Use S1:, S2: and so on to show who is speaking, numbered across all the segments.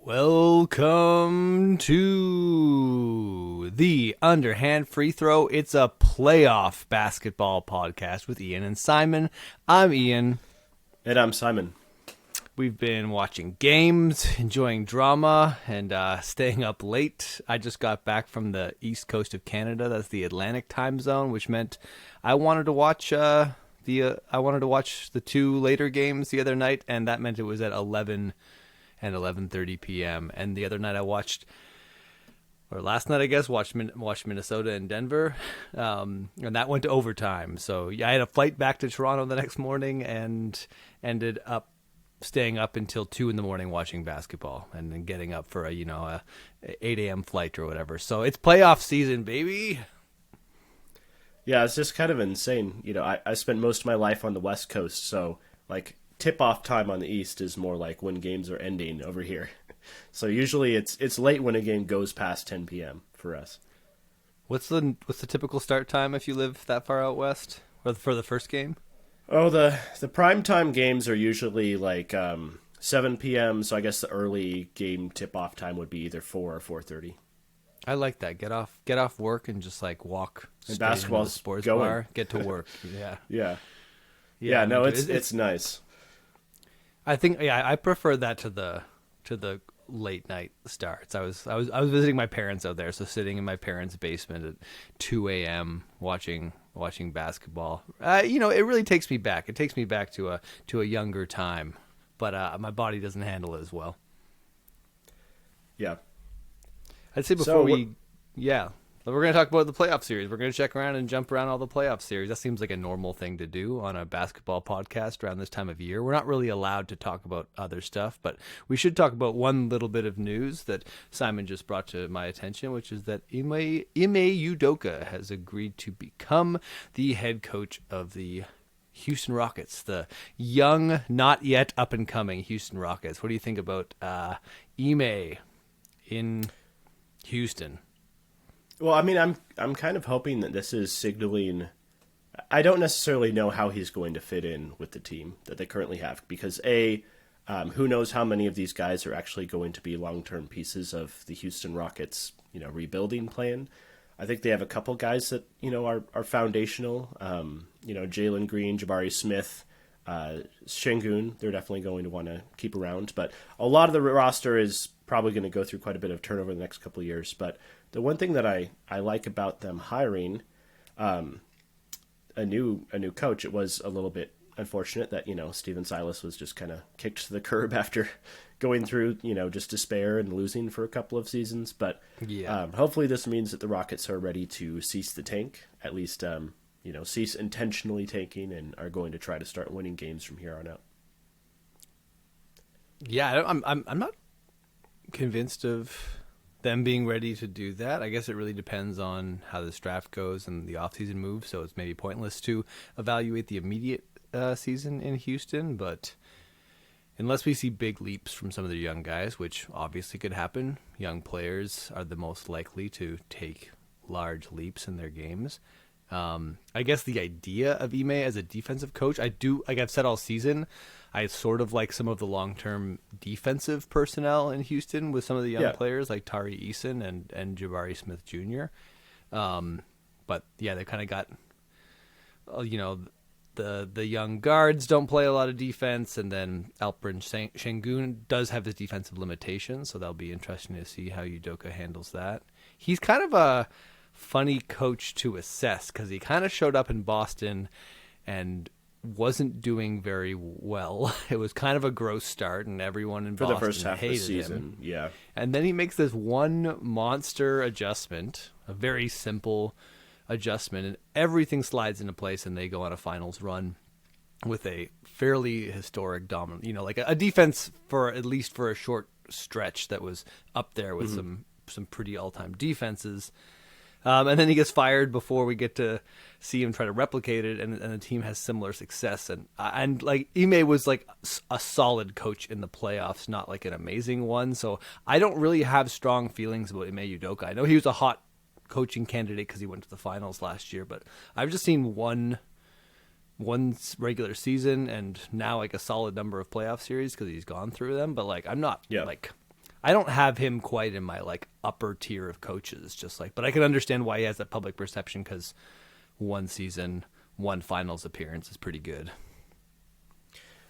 S1: Welcome to the Underhand Free Throw. It's a playoff basketball podcast with Ian and Simon. I'm Ian.
S2: And I'm Simon.
S1: We've been watching games, enjoying drama, and staying up late. I just got back from the east coast of Canada. That's the Atlantic time zone, which meant I wanted to watch the two later games the other night, and that meant it was at 11 and 11:30 p.m. And the other night last night I guess, watched Minnesota and Denver, and that went to overtime. So yeah, I had a flight back to Toronto the next morning and ended up staying up until 2 in the morning watching basketball, and then getting up for a 8 a.m. flight or whatever. So it's playoff season, baby.
S2: Yeah, it's just kind of insane. I spent most of my life on the West Coast, so like tip-off time on the East is more like when games are ending over here. So usually it's late when a game goes past 10 p.m. for us.
S1: What's the typical start time if you live that far out west, or for the first game?
S2: Oh, the primetime games are usually like 7 p.m., so I guess the early game tip-off time would be either 4 or 4:30.
S1: I like that. Get off work and just like walk
S2: And
S1: straight into
S2: basketball's
S1: the sports
S2: going.
S1: bar, get to work. Yeah.
S2: Yeah, no,
S1: me
S2: it's
S1: too.
S2: nice.
S1: I think I prefer that to the late night starts. I was visiting my parents out there, so sitting in my parents' basement at 2 a.m. watching basketball. It really takes me back. It takes me back to a younger time, but my body doesn't handle it as well.
S2: Yeah.
S1: I'd say before we're going to talk about the playoff series. We're going to check around and jump around all the playoff series. That seems like a normal thing to do on a basketball podcast around this time of year. We're not really allowed to talk about other stuff, but we should talk about one little bit of news that Simon just brought to my attention, which is that Ime Udoka has agreed to become the head coach of the Houston Rockets, the young, not yet up-and-coming Houston Rockets. What do you think about Ime in Houston?
S2: Well, I mean, I'm kind of hoping that this is signaling. I don't necessarily know how he's going to fit in with the team that they currently have, because who knows how many of these guys are actually going to be long-term pieces of the Houston Rockets, rebuilding plan. I think they have a couple guys that are foundational. Jalen Green, Jabari Smith, Şengün. They're definitely going to want to keep around, but a lot of the roster is probably going to go through quite a bit of turnover in the next couple of years. But the one thing that I like about them hiring a new coach, it was a little bit unfortunate that Stephen Silas was just kind of kicked to the curb after going through just despair and losing for a couple of seasons. But hopefully this means that the Rockets are ready to cease the tank, at least cease intentionally tanking, and are going to try to start winning games from here on out.
S1: Yeah, I'm not convinced of them being ready to do that. I guess it really depends on how this draft goes and the offseason moves, so it's maybe pointless to evaluate the immediate season in Houston, but unless we see big leaps from some of the young guys, which obviously could happen, young players are the most likely to take large leaps in their games. I guess the idea of Ime as a defensive coach, like I've said all season, I sort of like some of the long-term defensive personnel in Houston with some of the young players like Tari Eason and Jabari Smith Jr. But yeah, they kind of got, the young guards don't play a lot of defense, and then Alperen Şengün does have his defensive limitations, so that'll be interesting to see how Udoka handles that. He's kind of a funny coach to assess because he kind of showed up in Boston and wasn't doing very well. It was kind of a gross start, and everyone in Boston
S2: the first half of the
S1: hated
S2: season.
S1: him.
S2: Yeah,
S1: and then he makes this one monster adjustment, a very simple adjustment, and everything slides into place, and they go on a finals run with a fairly historic dominant, like a defense for at least for a short stretch that was up there with some pretty all-time defenses. And then he gets fired before we get to see him try to replicate it, and the team has similar success. And like Ime was like a solid coach in the playoffs, not like an amazing one. So I don't really have strong feelings about Ime Udoka. I know he was a hot coaching candidate because he went to the finals last year, but I've just seen one regular season and now like a solid number of playoff series because he's gone through them. But like I'm not I don't have him quite in my like upper tier of coaches, just like, but I can understand why he has that public perception because one season, one finals appearance is pretty good.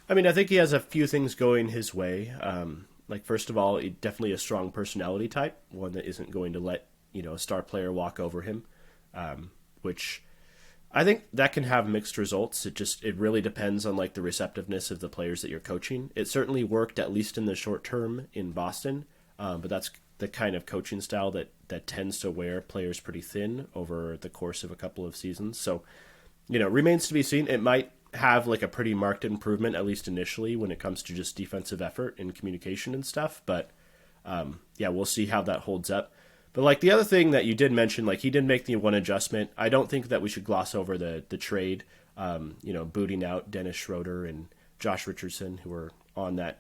S2: I mean, I think he has a few things going his way. Like, first of all, definitely a strong personality type, one that isn't going to let, a star player walk over him, which I think that can have mixed results. It really depends on like the receptiveness of the players that you're coaching. It certainly worked, at least in the short term, in Boston, but that's the kind of coaching style that tends to wear players pretty thin over the course of a couple of seasons. So, remains to be seen. It might have like a pretty marked improvement, at least initially, when it comes to just defensive effort and communication and stuff. But we'll see how that holds up. But like the other thing that you did mention, like he did make the one adjustment. I don't think that we should gloss over the trade, booting out Dennis Schroeder and Josh Richardson, who were on that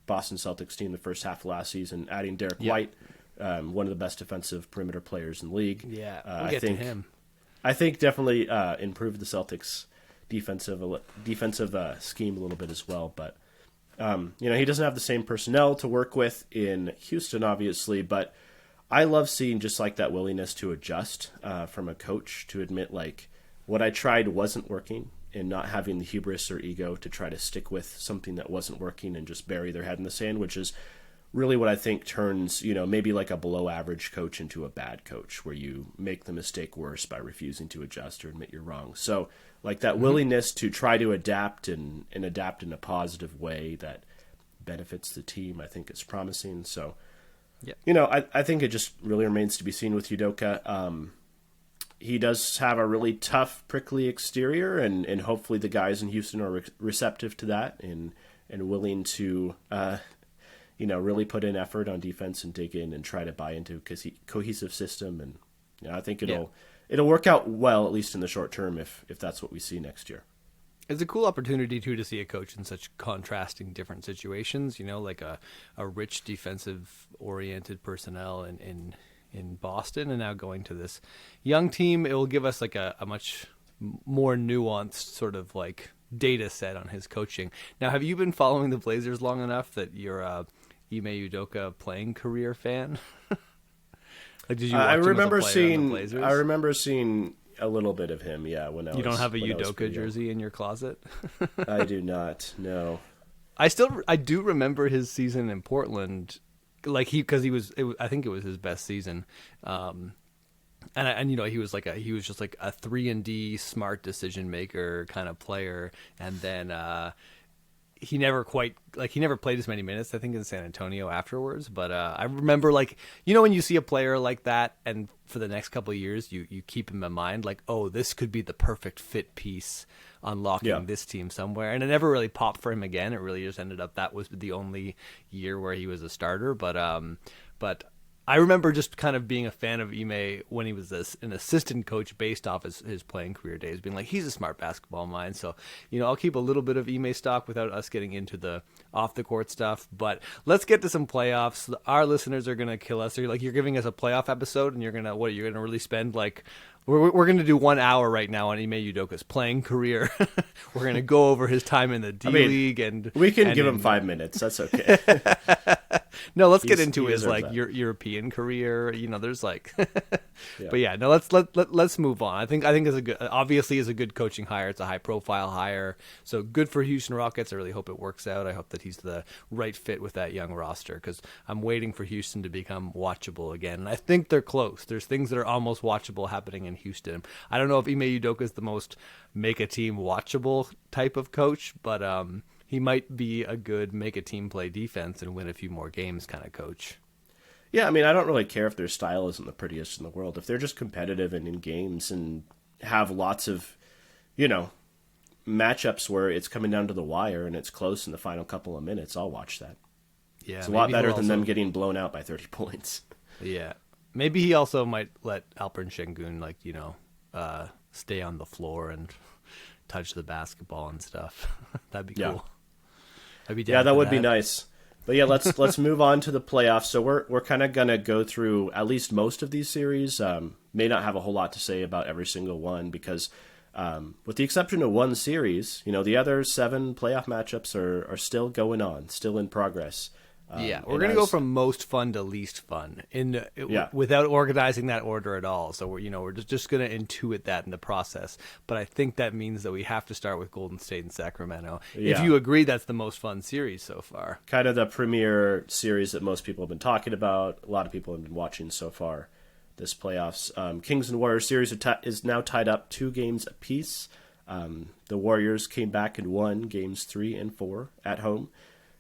S2: Boston Celtics team the first half of last season, adding Derek White, one of the best defensive perimeter players in the league.
S1: Yeah, we'll get to him.
S2: I think definitely improved the Celtics' defensive scheme a little bit as well. But, he doesn't have the same personnel to work with in Houston, obviously, but I love seeing just like that willingness to adjust from a coach, to admit like what I tried wasn't working, and not having the hubris or ego to try to stick with something that wasn't working and just bury their head in the sand, which is really what I think turns, maybe like a below average coach into a bad coach, where you make the mistake worse by refusing to adjust or admit you're wrong. So like that willingness to try to adapt and adapt in a positive way that benefits the team, I think is promising. So, I think it just really remains to be seen with Udoka. He does have a really tough, prickly exterior, and hopefully the guys in Houston are receptive to that and willing to, really put in effort on defense and dig in and try to buy into a cohesive system. And I think it'll work out well, at least in the short term, if that's what we see next year.
S1: It's a cool opportunity, too, to see a coach in such contrasting different situations, like a rich defensive-oriented personnel in Boston, and now going to this young team. It will give us like a much more nuanced sort of like data set on his coaching. Now, have you been following the Blazers long enough that you're a Ime Udoka playing career fan? Like, did you watch him as a player on the Blazers?
S2: I remember seeing a little bit of him, yeah.
S1: You don't have a Udoka jersey in your closet?
S2: I do not, no.
S1: I do remember his season in Portland, like I think it was his best season, and he was just like a 3-and-D smart decision maker kind of player, and then he never played as many minutes, I think, in San Antonio afterwards. But I remember, like, when you see a player like that, and for the next couple of years, you keep him in mind, like, oh, this could be the perfect fit piece unlocking this team somewhere. And it never really popped for him again. It really just ended up that was the only year where he was a starter. But I remember just kind of being a fan of Ime when he was an assistant coach based off his playing career days, being like, he's a smart basketball mind. So, I'll keep a little bit of Ime stock without us getting into the off-the-court stuff. But let's get to some playoffs. Our listeners are going to kill us. You're giving us a playoff episode, and you're going to really spend like, we're going to do 1 hour right now on Ime Udoka's playing career. We're going to go over his time in the D League, and
S2: we can give him 5 minutes. That's okay.
S1: No, let's get into his like European career. There's like, but yeah, no, let's move on. I think obviously is a good coaching hire. It's a high profile hire, so good for Houston Rockets. I really hope it works out. I hope that he's the right fit with that young roster, because I'm waiting for Houston to become watchable again, and I think they're close. There's things that are almost watchable happening in Houston. I don't know if Ime Udoka is the most make a team watchable type of coach, but he might be a good make a team play defense and win a few more games kind of coach.
S2: Yeah, I mean, I don't really care if their style isn't the prettiest in the world. If they're just competitive and in games and have lots of, matchups where it's coming down to the wire and it's close in the final couple of minutes, I'll watch that.
S1: Yeah,
S2: it's a lot better than them getting blown out by 30 points.
S1: Yeah. Maybe he also might let Alperen Şengün, stay on the floor and touch the basketball and stuff. That'd be cool.
S2: That would be nice. But yeah, let's move on to the playoffs. So we're kind of gonna go through at least most of these series. May not have a whole lot to say about every single one, because with the exception of one series, the other 7 playoff matchups are still going on, still in progress.
S1: Yeah, we're
S2: and
S1: gonna go
S2: as-
S1: from most fun to least fun
S2: Yeah.
S1: without organizing that order at all. So we're just gonna intuit that in the process. But I think that means that we have to start with Golden State and Sacramento. If
S2: Yeah.
S1: you agree, that's the most fun series so far.
S2: kind of the premier series that most people have been talking about. A lot of people have been watching so far this playoffs. Kings and Warriors series is now tied up 2 games apiece. The Warriors came back and won games 3 and 4 at home.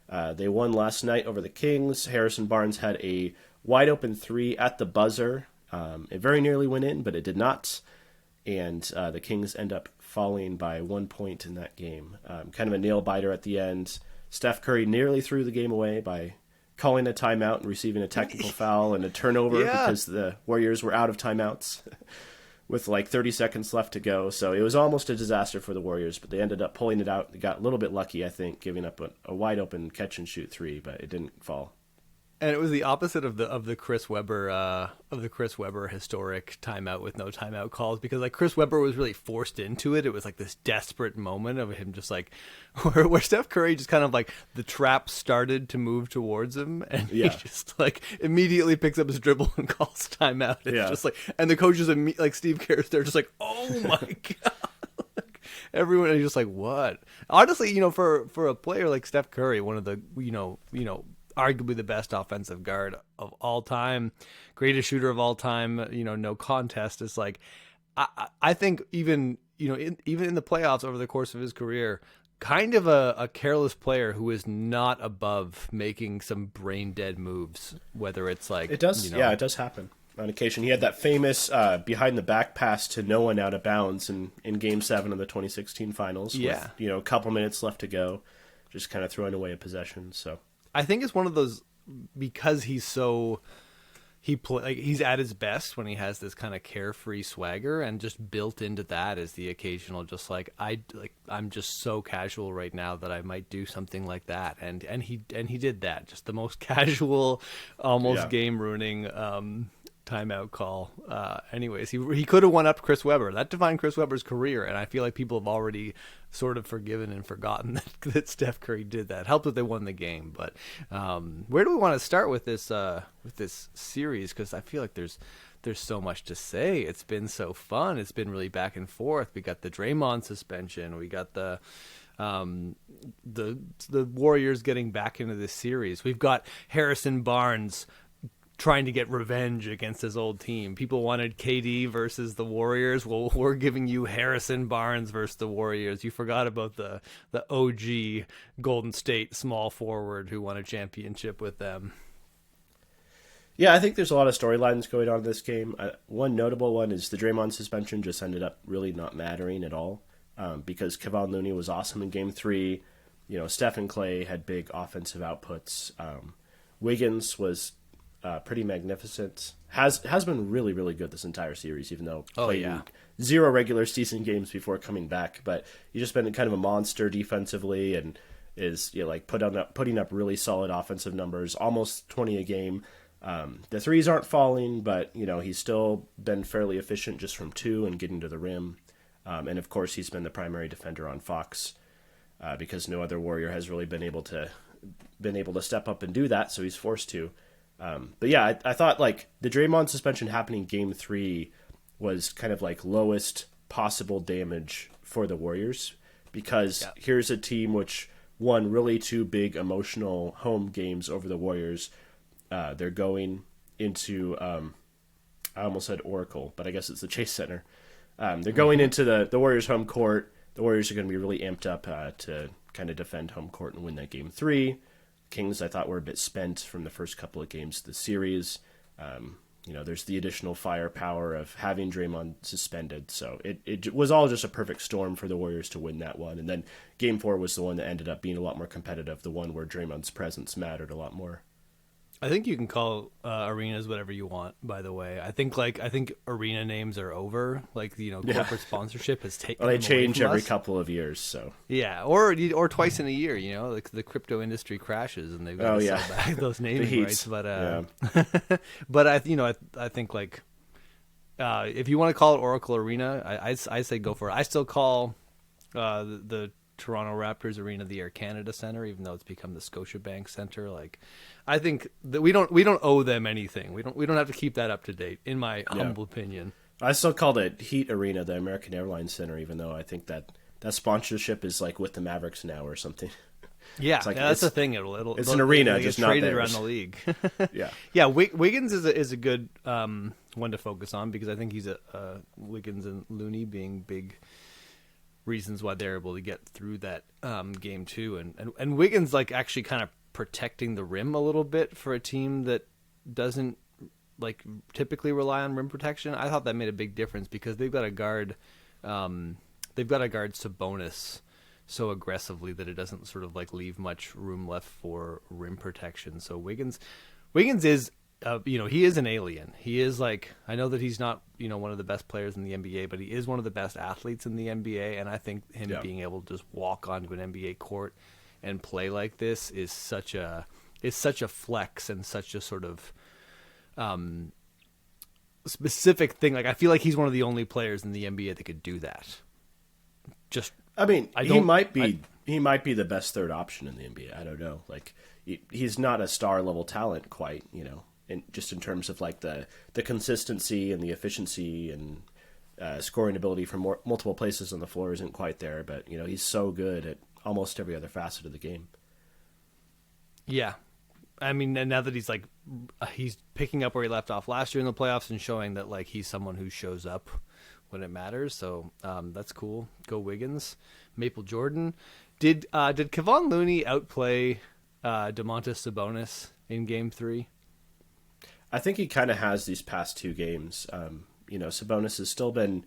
S2: They won last night over the Kings. Harrison Barnes had a wide open 3 at the buzzer. It very nearly went in, but it did not. And the Kings end up falling by 1 point in that game. Kind of a nail biter at the end. Steph Curry nearly threw the game away by calling a timeout and receiving a technical foul and a turnover because the Warriors were out of timeouts with like 30 seconds left to go. So it was almost a disaster for the Warriors, but they ended up pulling it out. They got a little bit lucky, I think, giving up a wide open catch and shoot 3, but it didn't fall.
S1: And it was the opposite of the Chris Webber historic timeout with no timeout calls, because like Chris Webber was really forced into it. It was like this desperate moment of him just like where Steph Curry just kind of like the trap started to move towards him, and he just like immediately picks up his dribble and calls timeout. It's just like, and the coaches like Steve Kerr's, they're just like, oh my god. Everyone is just like, what? Honestly, for a player like Steph Curry, one of the arguably the best offensive guard of all time, greatest shooter of all time, no contest. It's like, I think even in the playoffs over the course of his career, kind of a careless player who is not above making some brain dead moves, whether it's like,
S2: it does. Yeah, it does happen on occasion. He had that famous behind the back pass to no one out of bounds in Game 7 of the 2016 finals.
S1: Yeah.
S2: With, a couple minutes left to go, just kind of throwing away a possession. So
S1: I think it's one of those, because he's he's at his best when he has this kind of carefree swagger, and just built into that is the occasional just I'm just so casual right now that I might do something like that, and he did that, just the most casual, almost game ruining timeout call. Anyways, he could have won up Chris Webber. That defined Chris Webber's career, and I feel like people have already sort of forgiven and forgotten that Steph Curry did that. Helped that they won the game. But where do we want to start with this series? Because I feel like there's so much to say. It's been so fun. It's been really back and forth. We got the Draymond suspension. We got the Warriors getting back into this series. We've got Harrison Barnes trying to get revenge against his old team. People wanted KD versus the Warriors. Well, we're giving you Harrison Barnes versus the Warriors. You forgot about the OG Golden State small forward who won a championship with them.
S2: Yeah, I think there's a lot of storylines going on in this game. One notable one is the Draymond suspension just ended up really not mattering at all, because Kevon Looney was awesome in Game 3. Steph and Clay had big offensive outputs. Wiggins was pretty magnificent. Has been really, really good this entire series, even though played 0 regular season games before coming back. But he's just been kind of a monster defensively, and is putting up really solid offensive numbers, almost 20 a game. The threes aren't falling, but he's still been fairly efficient just from 2 and getting to the rim. And of course, he's been the primary defender on Fox, because no other Warrior has really been able to step up and do that. So he's forced to. But yeah, I thought like the Draymond suspension happening Game 3 was kind of like lowest possible damage for the Warriors, because here's a team which won really 2 big emotional home games over the Warriors. They're going into I almost said Oracle, but I guess it's the Chase Center. They're going into the Warriors home court. The Warriors are going to be really amped up to kind of defend home court and win that Game 3. Kings, I thought, were a bit spent from the first couple of games of the series. There's the additional firepower of having Draymond suspended. So it was all just a perfect storm for the Warriors to win that one. And then Game 4 was the one that ended up being a lot more competitive, the one where Draymond's presence mattered a lot more.
S1: I think you can call arenas whatever you want, by the way. I think arena names are over. Corporate sponsorship has taken
S2: Well, they
S1: them
S2: change
S1: away from
S2: every
S1: us.
S2: couple of years, so.
S1: Yeah, or twice in a year, like the crypto industry crashes and they've got to sell back those naming rights. But but I think if you want to call it Oracle Arena, I say go for it. I still call the Toronto Raptors Arena the Air Canada Center, even though it's become the Scotiabank Center. Like, I think that we don't owe them anything. We don't have to keep that up to date, in my humble opinion.
S2: I still called it Heat Arena, the American Airlines Center, even though I think that sponsorship is like with the Mavericks now or something.
S1: Yeah,
S2: like,
S1: that's the thing.
S2: It's an arena,
S1: get
S2: just not
S1: traded
S2: theirs.
S1: around the league.
S2: Yeah.
S1: Yeah, Wiggins is a good one to focus on, because I think he's Wiggins and Looney being big reasons why they're able to get through that game too, and Wiggins like actually kind of protecting the rim a little bit for a team that doesn't like typically rely on rim protection. I thought that made a big difference, because they've got to guard Sabonis so aggressively that it doesn't sort of like leave much room left for rim protection. So Wiggins is he is an alien. He is like, I know that he's not, one of the best players in the NBA, but he is one of the best athletes in the NBA. And I think him being able to just walk onto an NBA court and play like this is such a flex and such a sort of specific thing. Like, I feel like he's one of the only players in the NBA that could do that.
S2: He might be the best third option in the NBA. I don't know. Like, he's not a star level talent quite, and just in terms of like the consistency and the efficiency and scoring ability from multiple places on the floor isn't quite there. But he's so good at almost every other facet of the game.
S1: Yeah, I mean, and now that he's picking up where he left off last year in the playoffs and showing that like he's someone who shows up when it matters. So that's cool. Go Wiggins. Maple Jordan. Did Kevon Looney outplay Domantas Sabonis in Game 3?
S2: I think he kind of has these past two games. Sabonis has still been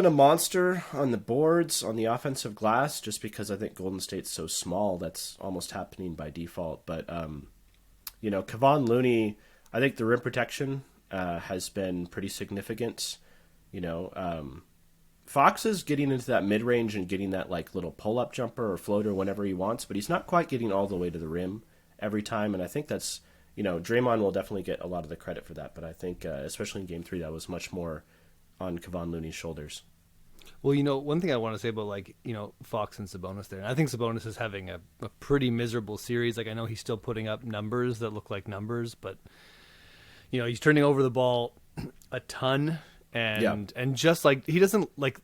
S2: a monster on the boards, on the offensive glass, just because I think Golden State's so small. That's almost happening by default. But Kevon Looney, I think the rim protection has been pretty significant. Fox is getting into that mid-range and getting that like little pull-up jumper or floater whenever he wants, but he's not quite getting all the way to the rim every time. And I think that's, Draymond will definitely get a lot of the credit for that. But I think, especially in Game 3, that was much more on Kevon Looney's shoulders.
S1: Well, one thing I want to say about Fox and Sabonis there, and I think Sabonis is having a pretty miserable series. Like, I know he's still putting up numbers that look like numbers, but he's turning over the ball a ton. And just like he doesn't like,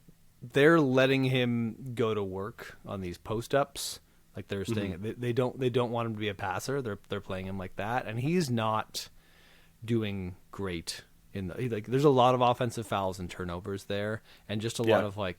S1: they're letting him go to work on these post ups. Like they're staying. They don't want him to be a passer. They're playing him like that, and he's not doing great there's a lot of offensive fouls and turnovers there, and just a lot of like.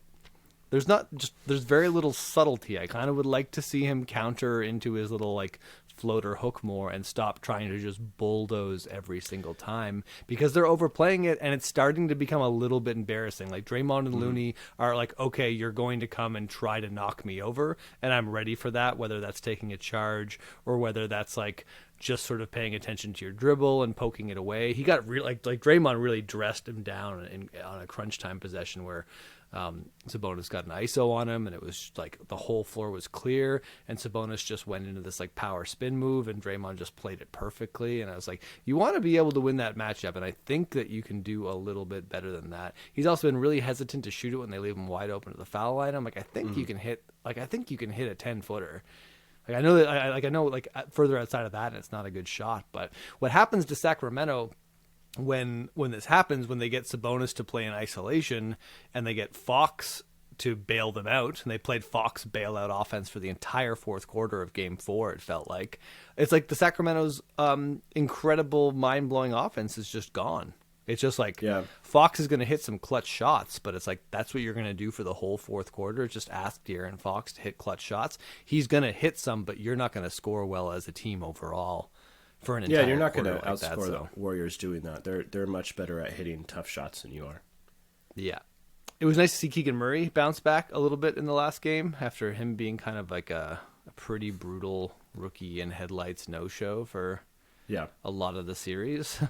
S1: There's very little subtlety. I kind of would like to see him counter into his little like floater hook more and stop trying to just bulldoze every single time, because they're overplaying it and it's starting to become a little bit embarrassing. Like Draymond and Looney are like, okay, you're going to come and try to knock me over, and I'm ready for that, whether that's taking a charge or whether that's like just sort of paying attention to your dribble and poking it away. He got like Draymond really dressed him down on a crunch time possession where Sabonis got an ISO on him, and it was like the whole floor was clear, and Sabonis just went into this like power spin move, and Draymond just played it perfectly. And I was like, you want to be able to win that matchup, and I think that you can do a little bit better than that. He's also been really hesitant to shoot it when they leave him wide open at the foul line. I'm like, I think you can hit a 10-footer. Like I know further outside of that, it's not a good shot. But what happens to Sacramento when this happens, when they get Sabonis to play in isolation and they get Fox to bail them out, and they played Fox bailout offense for the entire fourth quarter of Game 4, it felt like. It's like the Sacramento's incredible, mind-blowing offense is just gone. It's just like Fox is going to hit some clutch shots, but it's like that's what you're going to do for the whole fourth quarter. Just ask De'Aaron Fox to hit clutch shots. He's going to hit some, but you're not going to score well as a team overall. For an entire
S2: you're not going to
S1: like
S2: outscore the Warriors doing that. They're much better at hitting tough shots than you are.
S1: Yeah. It was nice to see Keegan Murray bounce back a little bit in the last game after him being kind of like a pretty brutal rookie in headlights no-show for a lot of the series.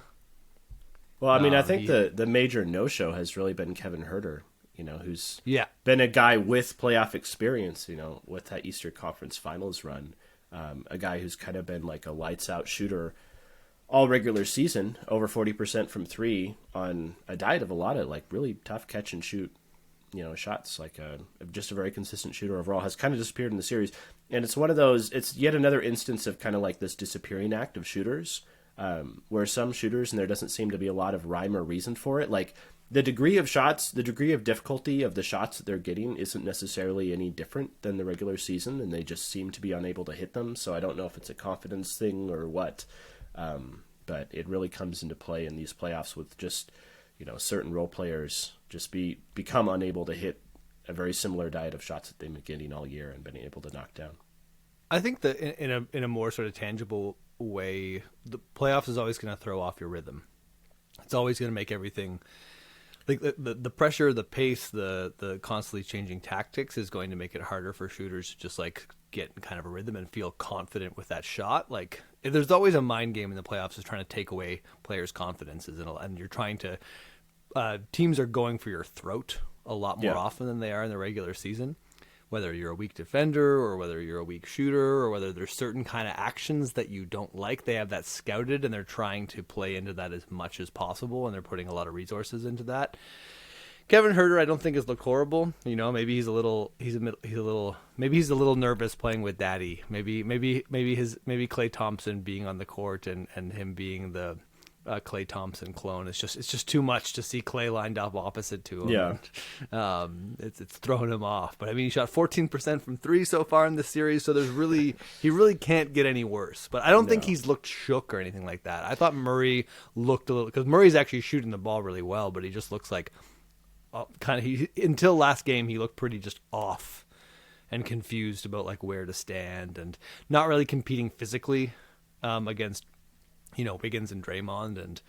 S2: Well, I mean, I think the major no-show has really been Kevin Huerter, who's been a guy with playoff experience, with that Eastern Conference Finals run. A guy who's kind of been like a lights-out shooter all regular season, over 40% from three on a diet of a lot of like really tough catch-and-shoot shots. Like just a very consistent shooter overall, has kind of disappeared in the series. And it's one of those. It's yet another instance of kind of like this disappearing act of shooters, where some shooters, and there doesn't seem to be a lot of rhyme or reason for it. Like the degree of shots, the degree of difficulty of the shots that they're getting isn't necessarily any different than the regular season, and they just seem to be unable to hit them. So I don't know if it's a confidence thing or what. But it really comes into play in these playoffs with just, certain role players just become unable to hit a very similar diet of shots that they've been getting all year and been able to knock down.
S1: I think that in a more sort of tangible way, the playoffs is always going to throw off your rhythm. It's always going to make everything like the pressure, the pace, the constantly changing tactics is going to make it harder for shooters to just like get in kind of a rhythm and feel confident with that shot. Like there's always a mind game in the playoffs is trying to take away players' confidences, and you're trying to teams are going for your throat a lot more often than they are in the regular season. Whether you're a weak defender or whether you're a weak shooter or whether there's certain kind of actions that you don't like, they have that scouted and they're trying to play into that as much as possible, and they're putting a lot of resources into that. Kevin Huerter, I don't think has looked horrible. Maybe he's a little nervous playing with Daddy. Maybe Klay Thompson being on the court and him being the Klay Thompson clone. It's just too much to see Klay lined up opposite to him.
S2: Yeah,
S1: it's throwing him off. But I mean, he shot 14% from three so far in this series, so he really can't get any worse. But I don't think he's looked shook or anything like that. I thought Murray looked a little, because Murray's actually shooting the ball really well, but he just looks like until last game he looked pretty just off and confused about like where to stand and not really competing physically against Wiggins and Draymond,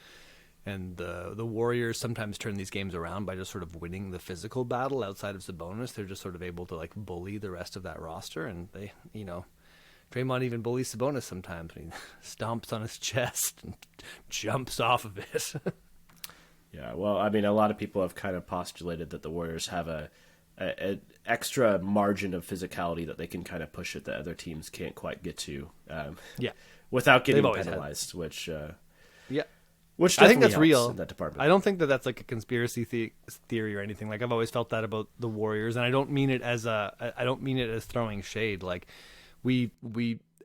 S1: and the Warriors sometimes turn these games around by just sort of winning the physical battle outside of Sabonis. They're just sort of able to like bully the rest of that roster, and they, Draymond even bullies Sabonis sometimes when he stomps on his chest and jumps off of it.
S2: Yeah, well, I mean, a lot of people have kind of postulated that the Warriors have a extra margin of physicality that they can kind of push it that other teams can't quite get to. Without getting penalized, which
S1: I think that's real
S2: in that department.
S1: I don't think that that's like a conspiracy theory or anything. Like I've always felt that about the Warriors, and I don't mean it as throwing shade. Like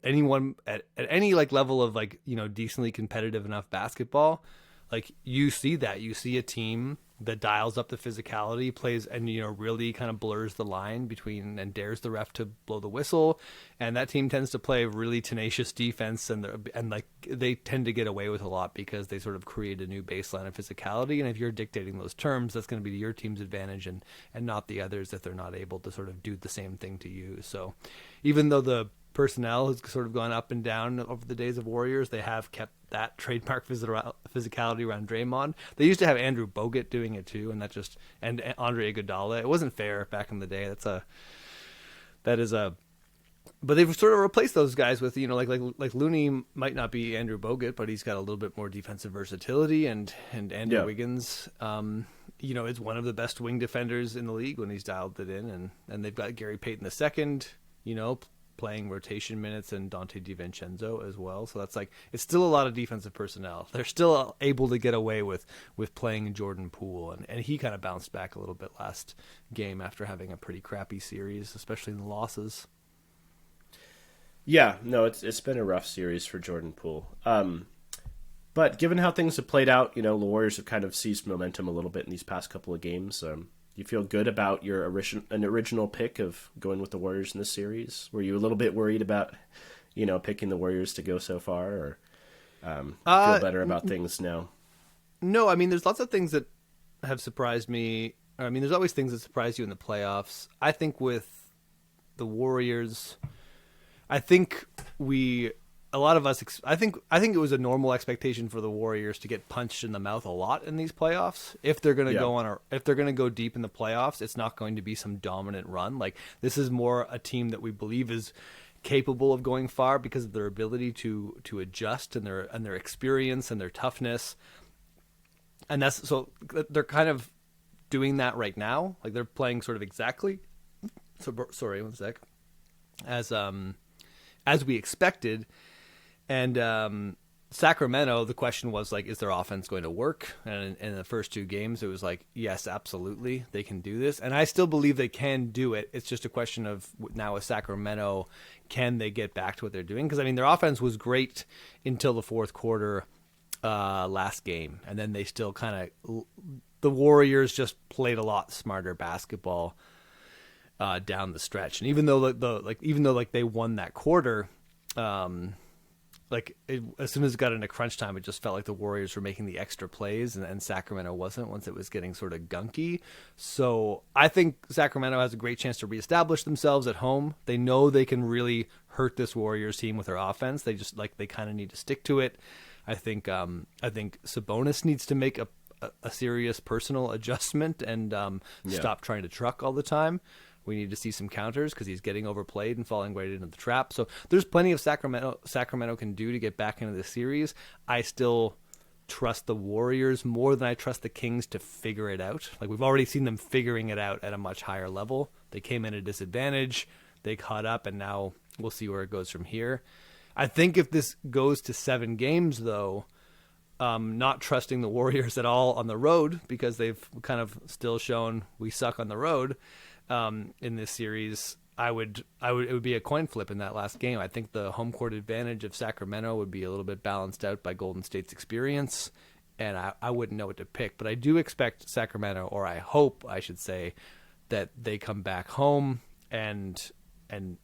S1: anyone at any like level of like decently competitive enough basketball, like you see a team that dials up the physicality, plays and really kind of blurs the line between and dares the ref to blow the whistle, and that team tends to play really tenacious defense, and like they tend to get away with a lot because they sort of create a new baseline of physicality, and if you're dictating those terms, that's going to be to your team's advantage and not the others if they're not able to sort of do the same thing to you. So even though the personnel has sort of gone up and down over the days of Warriors, they have kept that trademark physicality around Draymond. They used to have Andrew Bogut doing it too, and and Andre Iguodala. It wasn't fair back in the day. But they've sort of replaced those guys with like Looney might not be Andrew Bogut, but he's got a little bit more defensive versatility, and Andrew Wiggins, is one of the best wing defenders in the league when he's dialed it in, and they've got Gary Payton II, playing rotation minutes, and Dante DiVincenzo as well. So that's like, it's still a lot of defensive personnel. They're still able to get away with playing Jordan Poole, and he kind of bounced back a little bit last game after having a pretty crappy series, especially in the losses.
S2: Yeah, no, it's been a rough series for Jordan Poole. But given how things have played out, the Warriors have kind of seized momentum a little bit in these past couple of games. You feel good about your original pick of going with the Warriors in this series? Were you a little bit worried about, picking the Warriors to go so far, or feel better about things now?
S1: No, I mean, there's lots of things that have surprised me. I mean, there's always things that surprise you in the playoffs. I think with the Warriors, I think it was a normal expectation for the Warriors to get punched in the mouth a lot in these playoffs. If they're going to if they're going to go deep in the playoffs, it's not going to be some dominant run. Like, this is more a team that we believe is capable of going far because of their ability to adjust and their experience and their toughness. And so they're kind of doing that right now. Like, they're playing sort of exactly. So sorry, one sec. As we expected. And Sacramento, the question was like, is their offense going to work? And in the first two games, it was like, yes, absolutely, they can do this. And I still believe they can do it. It's just a question of now with Sacramento, can they get back to what they're doing? Because, I mean, their offense was great until the fourth quarter last game. And then they still kind of, the Warriors just played a lot smarter basketball down the stretch. And even though they won that quarter, as soon as it got into crunch time, it just felt like the Warriors were making the extra plays, and Sacramento wasn't once it was getting sort of gunky. So I think Sacramento has a great chance to reestablish themselves at home. They know they can really hurt this Warriors team with their offense. They just they kind of need to stick to it. I think Sabonis needs to make a serious personal adjustment and stop trying to truck all the time. We need to see some counters because he's getting overplayed and falling right into the trap. So there's plenty of Sacramento can do to get back into the series. I still trust the Warriors more than I trust the Kings to figure it out. Like, we've already seen them figuring it out at a much higher level. They came in at a disadvantage. They caught up, and now we'll see where it goes from here. I think if this goes to 7 games, though, not trusting the Warriors at all on the road because they've kind of still shown we suck on the road. In this series, it would be a coin flip in that last game. I think the home court advantage of Sacramento would be a little bit balanced out by Golden State's experience, and I wouldn't know what to pick. But I do expect Sacramento, or I hope, I should say, that they come back home and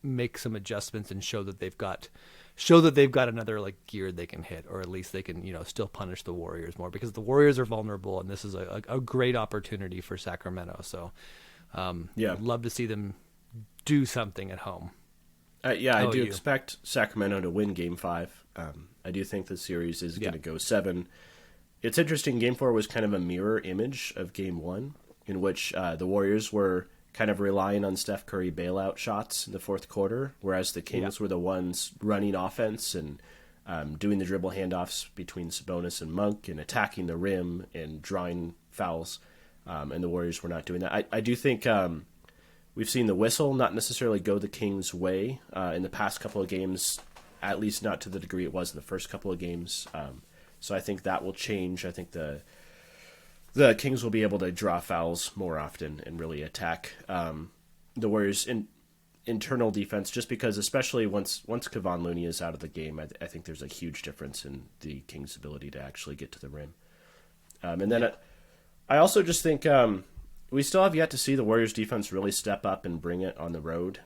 S1: make some adjustments and show that they've got another like gear they can hit, or at least they can still punish the Warriors more, because the Warriors are vulnerable, and this is a great opportunity for Sacramento. So. I'd love to see them do something at home.
S2: I do expect Sacramento to win Game 5. I do think the series is going to go 7. It's interesting, Game 4 was kind of a mirror image of Game 1, in which the Warriors were kind of relying on Steph Curry bailout shots in the fourth quarter, whereas the Kings were the ones running offense and doing the dribble handoffs between Sabonis and Monk and attacking the rim and drawing fouls. And the Warriors were not doing that. I do think we've seen the whistle not necessarily go the Kings' way in the past couple of games, at least not to the degree it was in the first couple of games. So I think that will change. I think the Kings will be able to draw fouls more often and really attack the Warriors' internal defense, just because, especially once Kevon Looney is out of the game, I think there's a huge difference in the Kings' ability to actually get to the rim. And then I also just think we still have yet to see the Warriors defense really step up and bring it on the road.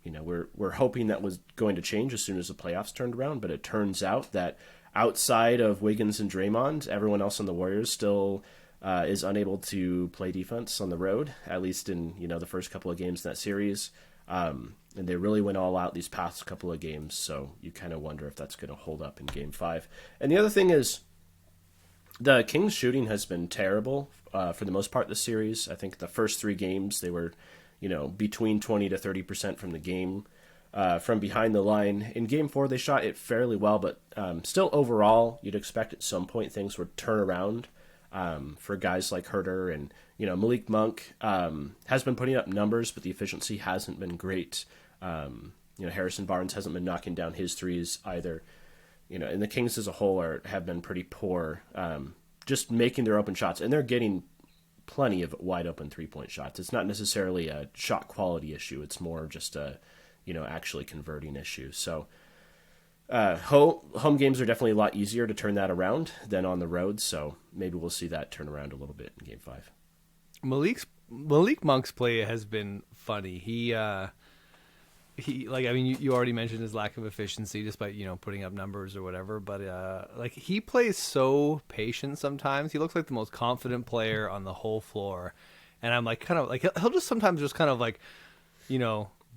S2: We're hoping that was going to change as soon as the playoffs turned around, but it turns out that outside of Wiggins and Draymond, everyone else on the Warriors still is unable to play defense on the road, at least in the first couple of games in that series. And they really went all out these past couple of games, so you kind of wonder if that's going to hold up in Game 5. And the other thing is, the Kings' shooting has been terrible for the most part this series. I think the first 3 games, they were, between 20 to 30% from the game, from behind the line. In Game 4, they shot it fairly well, but still overall, you'd expect at some point things would turn around for guys like Huerter. And, Malik Monk has been putting up numbers, but the efficiency hasn't been great. Harrison Barnes hasn't been knocking down his threes either. And the Kings as a whole have been pretty poor, just making their open shots, and they're getting plenty of wide open 3-point shots. It's not necessarily a shot quality issue; it's more just a, actually converting issue. So, home games are definitely a lot easier to turn that around than on the road. So maybe we'll see that turn around a little bit in Game 5.
S1: Malik Monk's play has been funny. He you already mentioned his lack of efficiency despite, putting up numbers or whatever, but he plays so patient sometimes. He looks like the most confident player on the whole floor. And I'm he'll just sometimes just kind of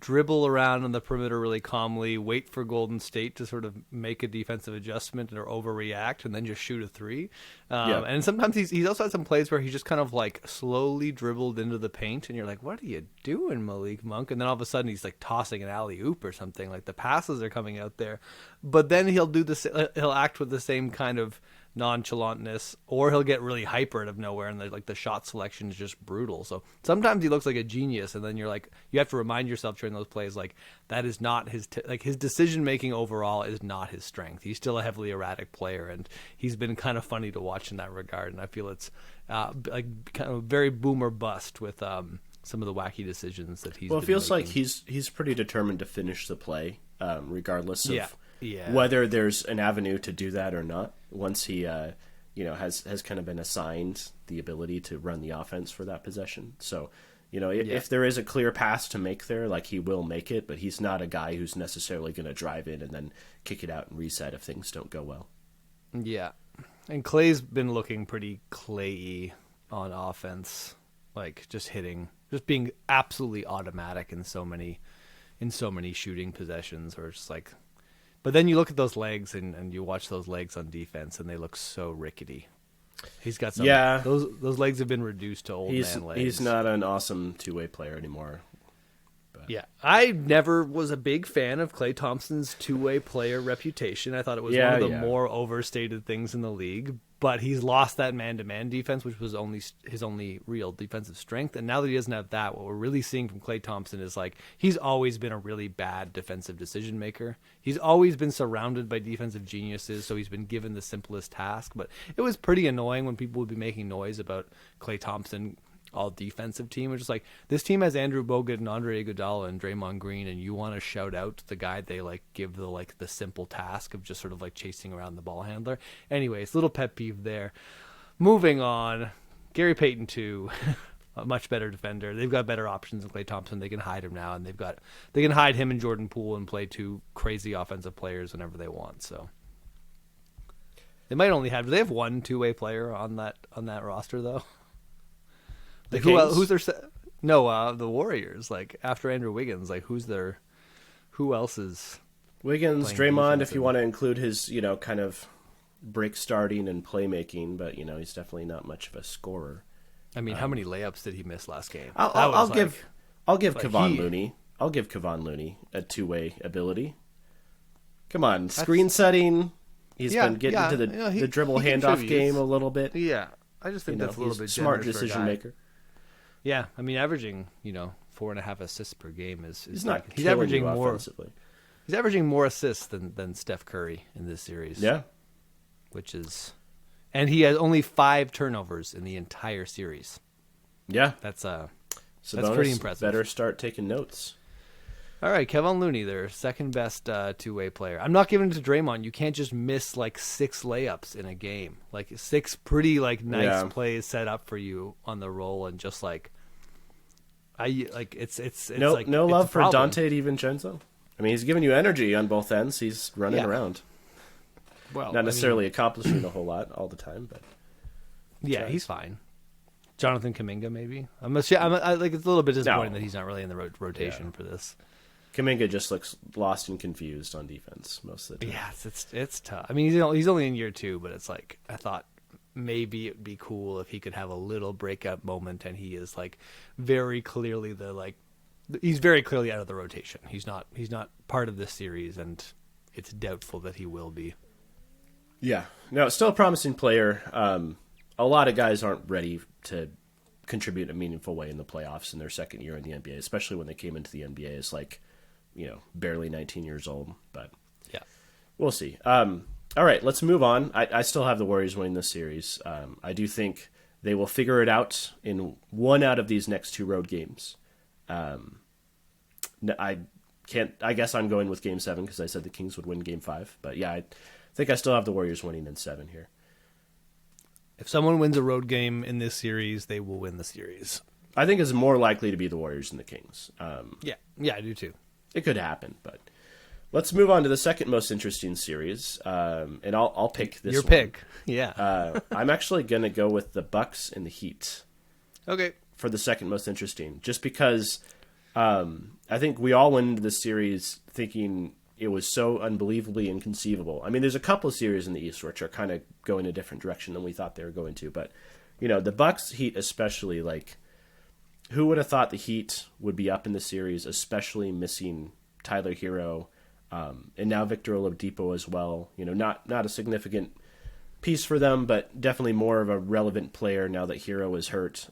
S1: dribble around on the perimeter really calmly, wait for Golden State to sort of make a defensive adjustment or overreact, and then just shoot a 3. And sometimes he's also had some plays where he's just kind of slowly dribbled into the paint, and you're like, what are you doing, Malik Monk? And then all of a sudden he's tossing an alley-oop or something, the passes are coming out there. But then he'll act with the same kind of nonchalantness, or he'll get really hyper out of nowhere, and the shot selection is just brutal. So sometimes he looks like a genius, and then you're like, you have to remind yourself during those plays, like, that is not his his decision making overall is not his strength. He's still a heavily erratic player, and he's been kind of funny to watch in that regard. And I feel it's like kind of very boom or bust with some of the wacky decisions that he's.
S2: Well, it feels
S1: making.
S2: like he's pretty determined to finish the play, regardless of
S1: Yeah.
S2: whether there's an avenue to do that or not. Once he, has kind of been assigned the ability to run the offense for that possession. So, if there is a clear pass to make there, like, he will make it, but he's not a guy who's necessarily going to drive in and then kick it out and reset if things don't go well.
S1: Yeah. And Clay's been looking pretty Clay-y on offense, like just being absolutely automatic in so many shooting possessions, or just like. But then you look at those legs and you watch those legs on defense, and they look so rickety. He's got some. Yeah. Those legs have been reduced to old man legs.
S2: He's not an awesome two-way player anymore. But.
S1: Yeah, I never was a big fan of Klay Thompson's two-way player reputation. I thought it was one of the more overstated things in the league. But he's lost that man-to-man defense, which was his only real defensive strength. And now that he doesn't have that, what we're really seeing from Klay Thompson is like he's always been a really bad defensive decision maker. He's always been surrounded by defensive geniuses, so he's been given the simplest task. But it was pretty annoying when people would be making noise about Klay Thompson all defensive team. It's just like, this team has Andrew Bogut and Andre Iguodala and Draymond Green, and you want to shout out the guy they give the simple task of just sort of chasing around the ball handler. Anyways, little pet peeve there. Moving on, Gary Payton too, a much better defender. They've got better options than Klay Thompson. They can hide him now, and they can hide him and Jordan Poole and play two crazy offensive players whenever they want. So they might only have. Do they have one two-way player on that roster though?
S2: The
S1: who's their the Warriors, after Andrew Wiggins, who else is
S2: Wiggins, Draymond, if you want to include his, kind of break starting and playmaking, but he's definitely not much of a scorer.
S1: I mean, how many layups did he miss last game?
S2: I'll give Kevon Looney. I'll give Kevon Looney a two-way ability. Come on, screen setting. He's been getting into the dribble handoff game a little bit.
S1: Yeah, I just think that's a little bit
S2: smart decision maker.
S1: Yeah, I mean, averaging 4.5 assists per game is
S2: he's not.
S1: He's averaging
S2: more offensively.
S1: He's averaging more assists than Steph Curry in this series.
S2: Yeah,
S1: and he has only 5 turnovers in the entire series.
S2: Yeah,
S1: that's pretty impressive.
S2: Better start taking notes.
S1: All right, Kevon Looney, their second best two-way player. I'm not giving it to Draymond. You can't just miss 6 layups in a game, 6 pretty nice plays set up for you on the roll, and just it's
S2: no love for Dante DiVincenzo. I mean, he's giving you energy on both ends. He's running around. Well, not necessarily accomplishing a whole lot all the time, but
S1: he's fine. Jonathan Kuminga, maybe. It's a little bit disappointing that he's not really in the rotation for this.
S2: Kuminga just looks lost and confused on defense most of the time.
S1: Yeah, it's tough. I mean, he's only in year 2, but it's I thought maybe it'd be cool if he could have a little breakout moment, and he is very clearly he's very clearly out of the rotation. He's not part of this series, and it's doubtful that he will be.
S2: Yeah, no, still a promising player. A lot of guys aren't ready to contribute in a meaningful way in the playoffs in their second year in the NBA, especially when they came into the NBA as barely 19 years old. But
S1: yeah,
S2: we'll see. All right, let's move on. I still have the Warriors winning this series. I do think they will figure it out in one out of these next 2 road games. I guess I'm going with Game 7 because I said the Kings would win Game 5. But yeah, I think I still have the Warriors winning in 7 here.
S1: If someone wins a road game in this series, they will win the series.
S2: I think it's more likely to be the Warriors than the Kings.
S1: Yeah, I do too.
S2: It could happen, but let's move on to the second most interesting series, and I'll pick this.
S1: Your
S2: one.
S1: pick, yeah.
S2: I'm actually gonna go with the Bucks and the Heat.
S1: Okay.
S2: For the second most interesting, just because I think we all went into this series thinking it was so unbelievably inconceivable. I mean, there's a couple of series in the East which are kind of going a different direction than we thought they were going to, but the Bucks Heat especially, who would have thought the Heat would be up in the series, especially missing Tyler Hero, and now Victor Oladipo as well. Not a significant piece for them, but definitely more of a relevant player now that Hero is hurt.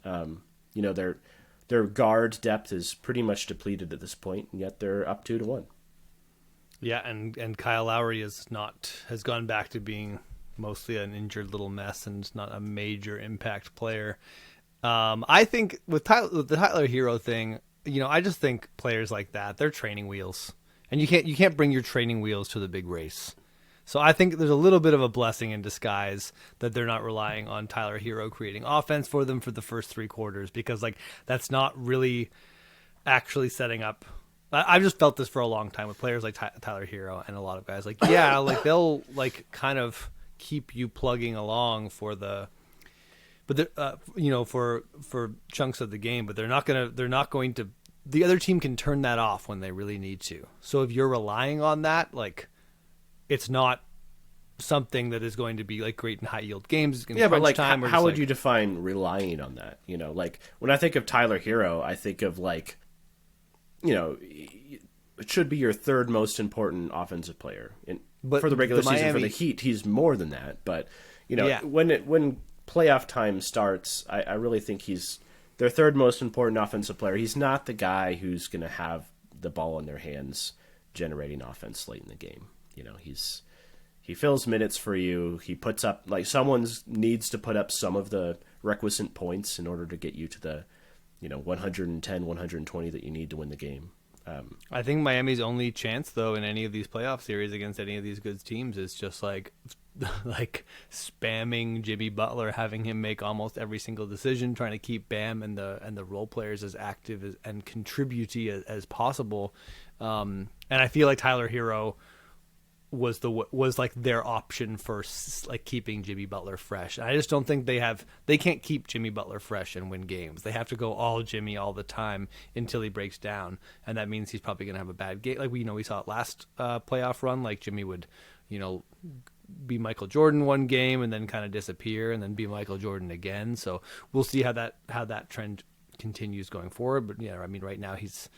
S2: Their guard depth is pretty much depleted at this point, and yet they're up 2-1.
S1: Yeah, and Kyle Lowry has gone back to being mostly an injured little mess and not a major impact player. I think with the Tyler Hero thing, I just think players like that, they're training wheels, and you can't bring your training wheels to the big race. So I think there's a little bit of a blessing in disguise that they're not relying on Tyler Hero creating offense for them for the first 3 quarters, because that's not really actually setting up. I've just felt this for a long time with players like Tyler Hero and a lot of guys they'll kind of keep you plugging along for chunks of the game, but they're not going to. The other team can turn that off when they really need to. So if you're relying on that, it's not something that is going to be great in high yield games.
S2: Yeah, but how would you define relying on that? When I think of Tyler Hero, I think of it should be your third most important offensive player. But for the regular season, for the Heat, he's more than that. But when playoff time starts, I really think he's their third most important offensive player. He's not the guy who's going to have the ball in their hands, generating offense late in the game. He fills minutes for you. He puts up someone needs to put up some of the requisite points in order to get you to the 110, 120 that you need to win the game.
S1: I think Miami's only chance, though, in any of these playoff series against any of these good teams is just spamming Jimmy Butler, having him make almost every single decision, trying to keep Bam and the role players as active and contributy as possible. And I feel like Tyler Hero was their option for keeping Jimmy Butler fresh. I just don't think they can't keep Jimmy Butler fresh and win games. They have to go all Jimmy all the time until he breaks down, and that means he's probably going to have a bad game. We saw it last playoff run. Jimmy would be Michael Jordan one game and then kind of disappear and then be Michael Jordan again. So we'll see how that trend continues going forward. But right now he's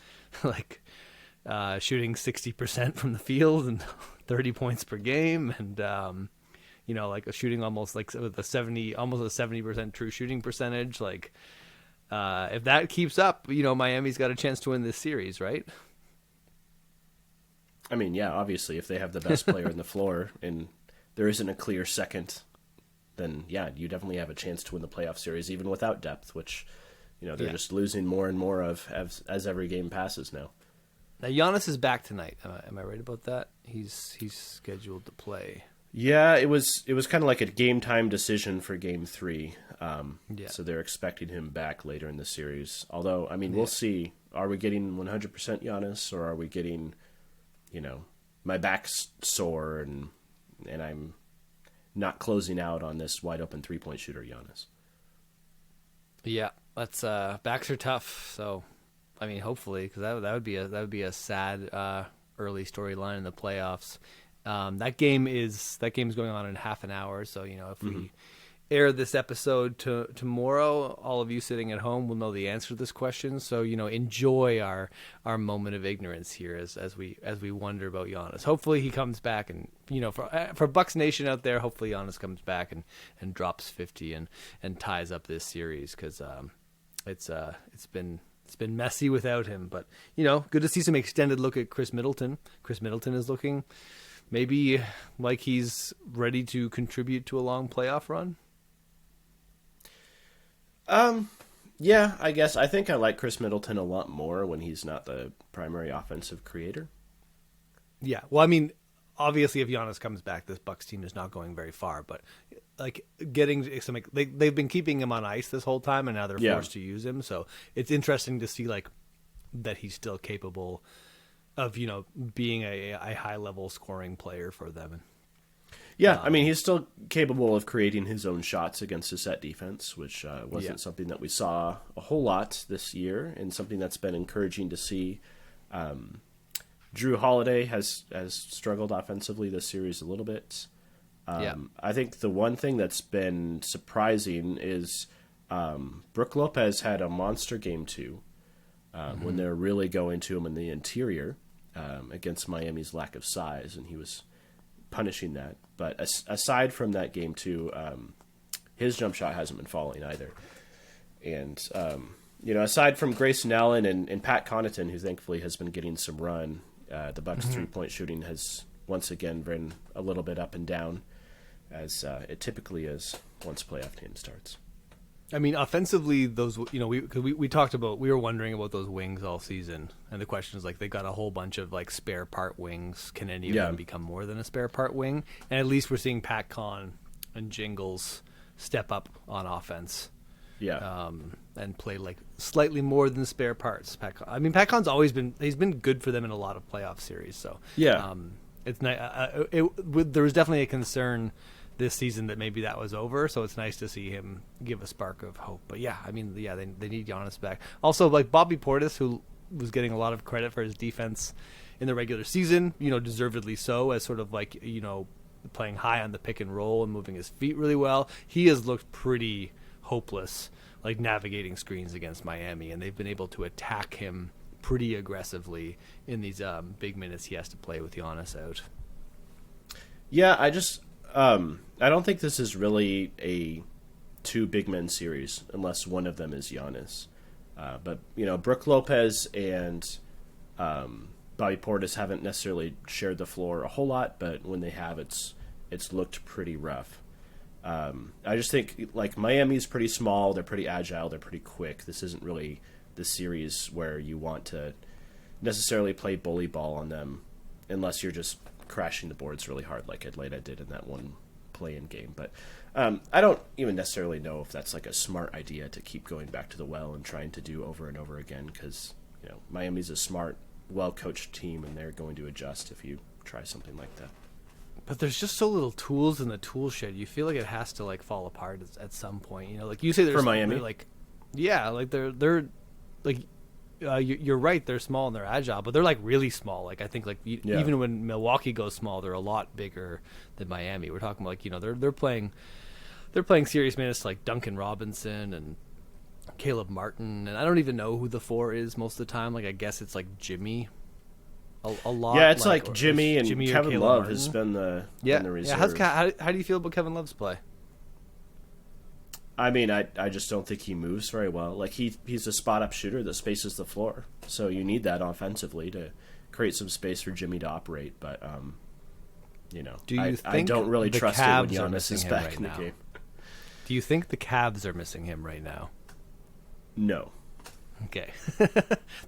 S1: shooting 60% from the field and 30 points per game, and shooting almost with almost a 70% true shooting percentage. If that keeps up, Miami's got a chance to win this series, right?
S2: I mean, yeah, obviously, if they have the best player in the floor and there isn't a clear second, then yeah, you definitely have a chance to win the playoff series, even without depth, which they're just losing more and more of as every game passes now.
S1: Now Giannis is back tonight. Am I right about that? He's scheduled to play.
S2: Yeah, it was kind of like a game time decision for Game 3. So they're expecting him back later in the series. Although, we'll see. Are we getting 100% Giannis, or are we getting, my back's sore and I'm not closing out on this wide open 3-point shooter Giannis?
S1: Yeah, that's backs are tough. So. Hopefully, because that would be a sad early storyline in the playoffs. That game is going on in half an hour. So if we air this episode tomorrow, all of you sitting at home will know the answer to this question. So enjoy our moment of ignorance here as we wonder about Giannis. Hopefully he comes back, and for Bucks Nation out there, hopefully Giannis comes back and drops 50 and ties up this series, because it's been messy without him, but good to see some extended look at Chris Middleton. Chris Middleton is looking maybe like he's ready to contribute to a long playoff run.
S2: Yeah, I guess. I think I like Chris Middleton a lot more when he's not the primary offensive creator.
S1: Yeah, well, obviously, if Giannis comes back, this Bucks team is not going very far. But getting some, they've been keeping him on ice this whole time, and now they're forced to use him. So it's interesting to see that he's still capable of being a high level scoring player for them.
S2: Yeah, he's still capable of creating his own shots against a set defense, which wasn't something that we saw a whole lot this year, and something that's been encouraging to see. Drew Holiday has struggled offensively this series a little bit. I think the one thing that's been surprising is Brook Lopez had a monster game too, when they're really going to him in the interior against Miami's lack of size, and he was punishing that. But aside from that game too, his jump shot hasn't been falling either. And aside from Grayson Allen and Pat Connaughton, who thankfully has been getting some run, the Bucks' 3-point shooting has once again been a little bit up and down, as it typically is once playoff game starts.
S1: I mean, offensively, those we talked about, we were wondering about those wings all season, and the question is like they got a whole bunch of like spare part wings. Can any of them become more than a spare part wing? And at least we're seeing Pat Con and Jingles step up on offense.
S2: Yeah.
S1: And play like slightly more than spare parts. Pat Con's always been good for them in a lot of playoff series. So
S2: yeah,
S1: it's nice. There was definitely a concern this season that maybe that was over. So it's nice to see him give a spark of hope. But yeah, I mean, yeah, they need Giannis back. Also, like Bobby Portis, who was getting a lot of credit for his defense in the regular season, deservedly so, as sort of like playing high on the pick and roll and moving his feet really well. He has looked pretty hopeless, like navigating screens against Miami, and they've been able to attack him pretty aggressively in these big minutes he has to play with Giannis out.
S2: Yeah, I don't think this is really a two big men series unless one of them is Giannis. But Brook Lopez and Bobby Portis haven't necessarily shared the floor a whole lot, but when they have, it's looked pretty rough. I just think like Miami's pretty small, they're pretty agile, they're pretty quick. This isn't really the series where you want to necessarily play bully ball on them unless you're just crashing the boards really hard like Atlanta did in that one play-in game. But I don't even necessarily know if that's like a smart idea to keep going back to the well and trying to do over and over again, because Miami's a smart, well-coached team and they're going to adjust if you try something like that.
S1: But there's just so little tools in the tool shed. You feel like it has to like fall apart at some point. Like you say, there's
S2: for Miami,
S1: like they're like you're right. They're small and they're agile, but they're like really small. Like I think like even when Milwaukee goes small, they're a lot bigger than Miami. We're talking about like they're playing serious minutes like Duncan Robinson and Caleb Martin, and I don't even know who the four is most of the time. Like I guess it's like Jimmy. A lot.
S2: Yeah, it's like Jimmy and
S1: Jimmy
S2: Kevin
S1: Caleb
S2: Love
S1: Martin
S2: has been the reserve.
S1: How do you feel about Kevin Love's play?
S2: I mean, I just don't think he moves very well. Like he's a spot up shooter that spaces the floor, so you need that offensively to create some space for Jimmy to operate. But
S1: do you think
S2: I don't really
S1: the
S2: trust
S1: Cavs
S2: it when
S1: are
S2: Giannis
S1: missing
S2: is
S1: him
S2: back
S1: right
S2: in the
S1: now?
S2: game.
S1: Do you think the Cavs are missing him right now?
S2: No.
S1: Okay,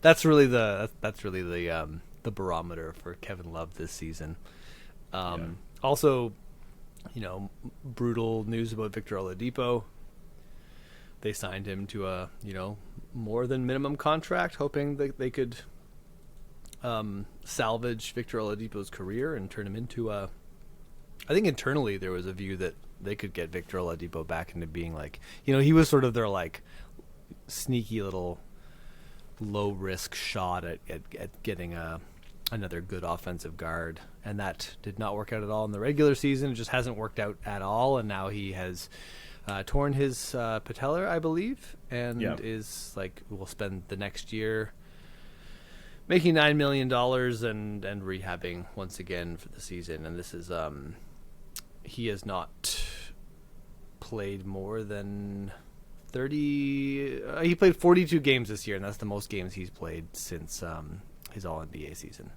S1: that's really the barometer for Kevin Love this season. Also, brutal news about Victor Oladipo. They signed him to a more than minimum contract, hoping that they could salvage Victor Oladipo's career and turn him into a. I think internally there was a view that they could get Victor Oladipo back into being like he was sort of their like sneaky little low risk shot at getting another good offensive guard, and that did not work out at all in the regular season. It just hasn't worked out at all, and now he has torn his patellar, I believe, and is like will spend the next year making $9 million and rehabbing once again for the season. And this is he has not played more than 30. He played 42 games this year, and that's the most games he's played since his All-NBA season.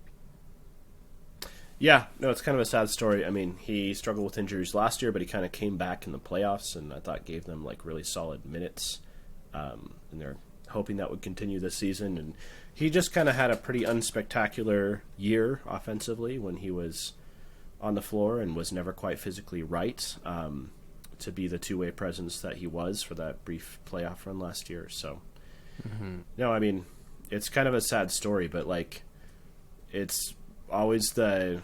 S2: Yeah, no, it's kind of a sad story. I mean, he struggled with injuries last year, but he kind of came back in the playoffs, and I thought gave them like really solid minutes. And they're hoping that would continue this season. And he just kind of had a pretty unspectacular year offensively when he was on the floor and was never quite physically right to be the two-way presence that he was for that brief playoff run last year. So, no, I mean, it's kind of a sad story, but like, it's always the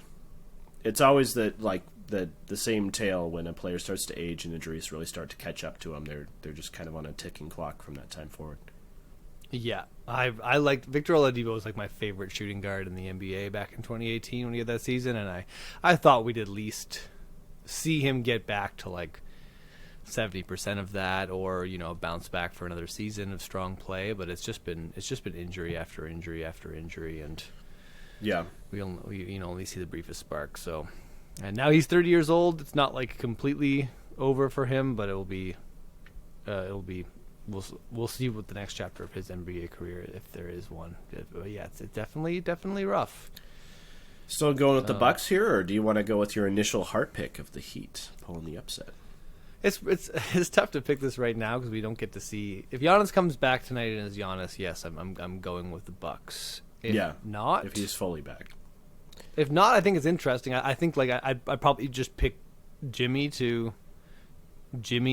S2: same tale when a player starts to age and injuries really start to catch up to them. They're just kind of on a ticking clock from that time forward.
S1: Yeah, I liked Victor Oladipo was like my favorite shooting guard in the NBA back in 2018 when he had that season, and I thought we'd at least see him get back to like 70% of that, or bounce back for another season of strong play. But it's just been injury after injury after injury, and
S2: yeah,
S1: we only see the briefest spark. So And now he's 30 years old. It's not like completely over for him, but it'll be we'll see what the next chapter of his NBA career, if there is one. But yeah, it's definitely rough.
S2: Still going with the Bucks here, or do you want to go with your initial heart pick of the Heat pulling the upset?
S1: It's tough to pick this right now because we don't get to see if Giannis comes back tonight and is Giannis. Yes, I'm going with the Bucks. If not,
S2: if he's fully back.
S1: If not, I think it's interesting. I think like I'd probably just pick Jimmy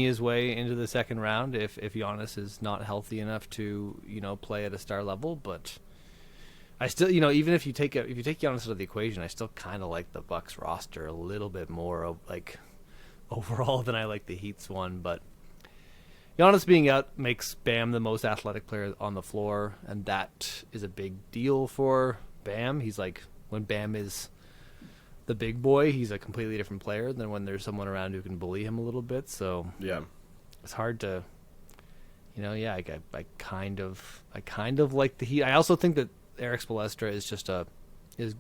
S1: his way into the second round if Giannis is not healthy enough to play at a star level. But I still even if you take Giannis out of the equation, I still kind of like the Bucks roster a little bit more like overall than I like the Heat's one. But Giannis being out makes Bam the most athletic player on the floor, and that is a big deal for Bam. He's like, when Bam is the big boy, he's a completely different player than when there's someone around who can bully him a little bit. So
S2: yeah,
S1: it's hard to, I kind of like the Heat. I also think that Eric Spoelstra is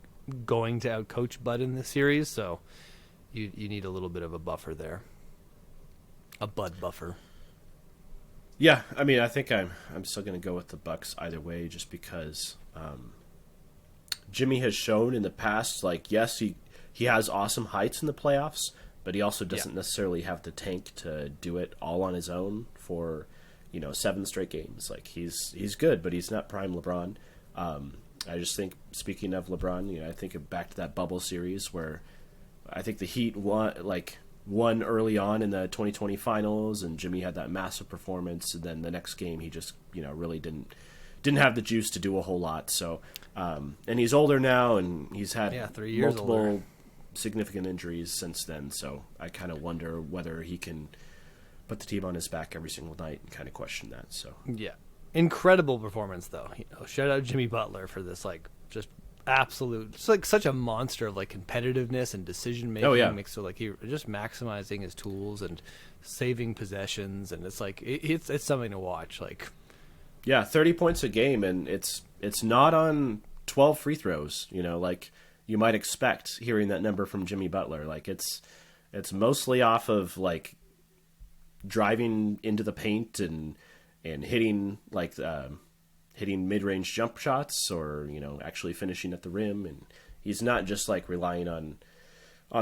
S1: going to outcoach Bud in this series, so you need a little bit of a buffer there, a Bud buffer.
S2: Yeah, I mean, I think I'm still going to go with the Bucks either way, just because Jimmy has shown in the past, like, yes, he has awesome heights in the playoffs, but he also doesn't necessarily have the tank to do it all on his own for 7 straight games. Like, he's good, but he's not prime LeBron. I just think, speaking of LeBron, I think back to that bubble series where I think the Heat won early on in the 2020 finals, and Jimmy had that massive performance, and then the next game he just really didn't have the juice to do a whole lot. So and he's older now, and he's had
S1: 3 years
S2: multiple
S1: older.
S2: Significant injuries since then. So I kind of wonder whether he can put the team on his back every single night, and kind of question that. So
S1: yeah, incredible performance though. Shout out Jimmy Butler for this just absolute, it's like such a monster of competitiveness and decision making.
S2: Oh, yeah.
S1: Makes so he just maximizing his tools and saving possessions, and it's it's something to watch.
S2: Yeah, 30 points a game, and it's not on 12 free throws, like you might expect hearing that number from Jimmy Butler. It's mostly off of driving into the paint and hitting hitting mid-range jump shots, or actually finishing at the rim, and he's not just relying on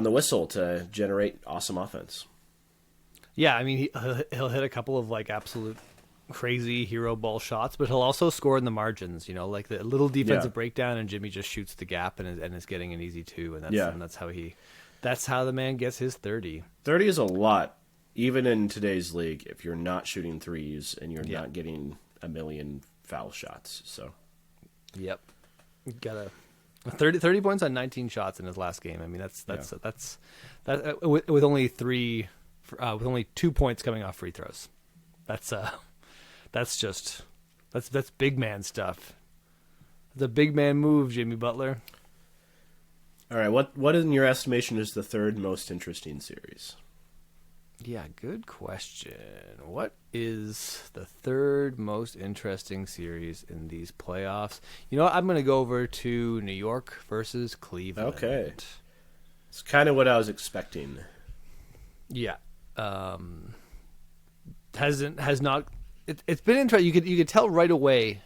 S2: the whistle to generate awesome offense.
S1: Yeah, I mean he'll hit a couple of absolute crazy hero ball shots, but he'll also score in the margins, like the little defensive breakdown, and Jimmy just shoots the gap and is getting an easy 2, and that's how the man gets his 30.
S2: 30 is a lot, even in today's league, if you're not shooting threes and you're not getting a million foul shots. So
S1: yep, got 30 points on 19 shots in his last game. I mean that's with only 2 points coming off free throws. That's big man stuff. The big man move, Jimmy Butler.
S2: All right, what in your estimation is the third most interesting series?
S1: Yeah, good question. What is the third most interesting series in these playoffs? I'm going to go over to New York versus Cleveland.
S2: Okay. It's kind of what I was expecting.
S1: Yeah. It's been interesting. You could tell right away.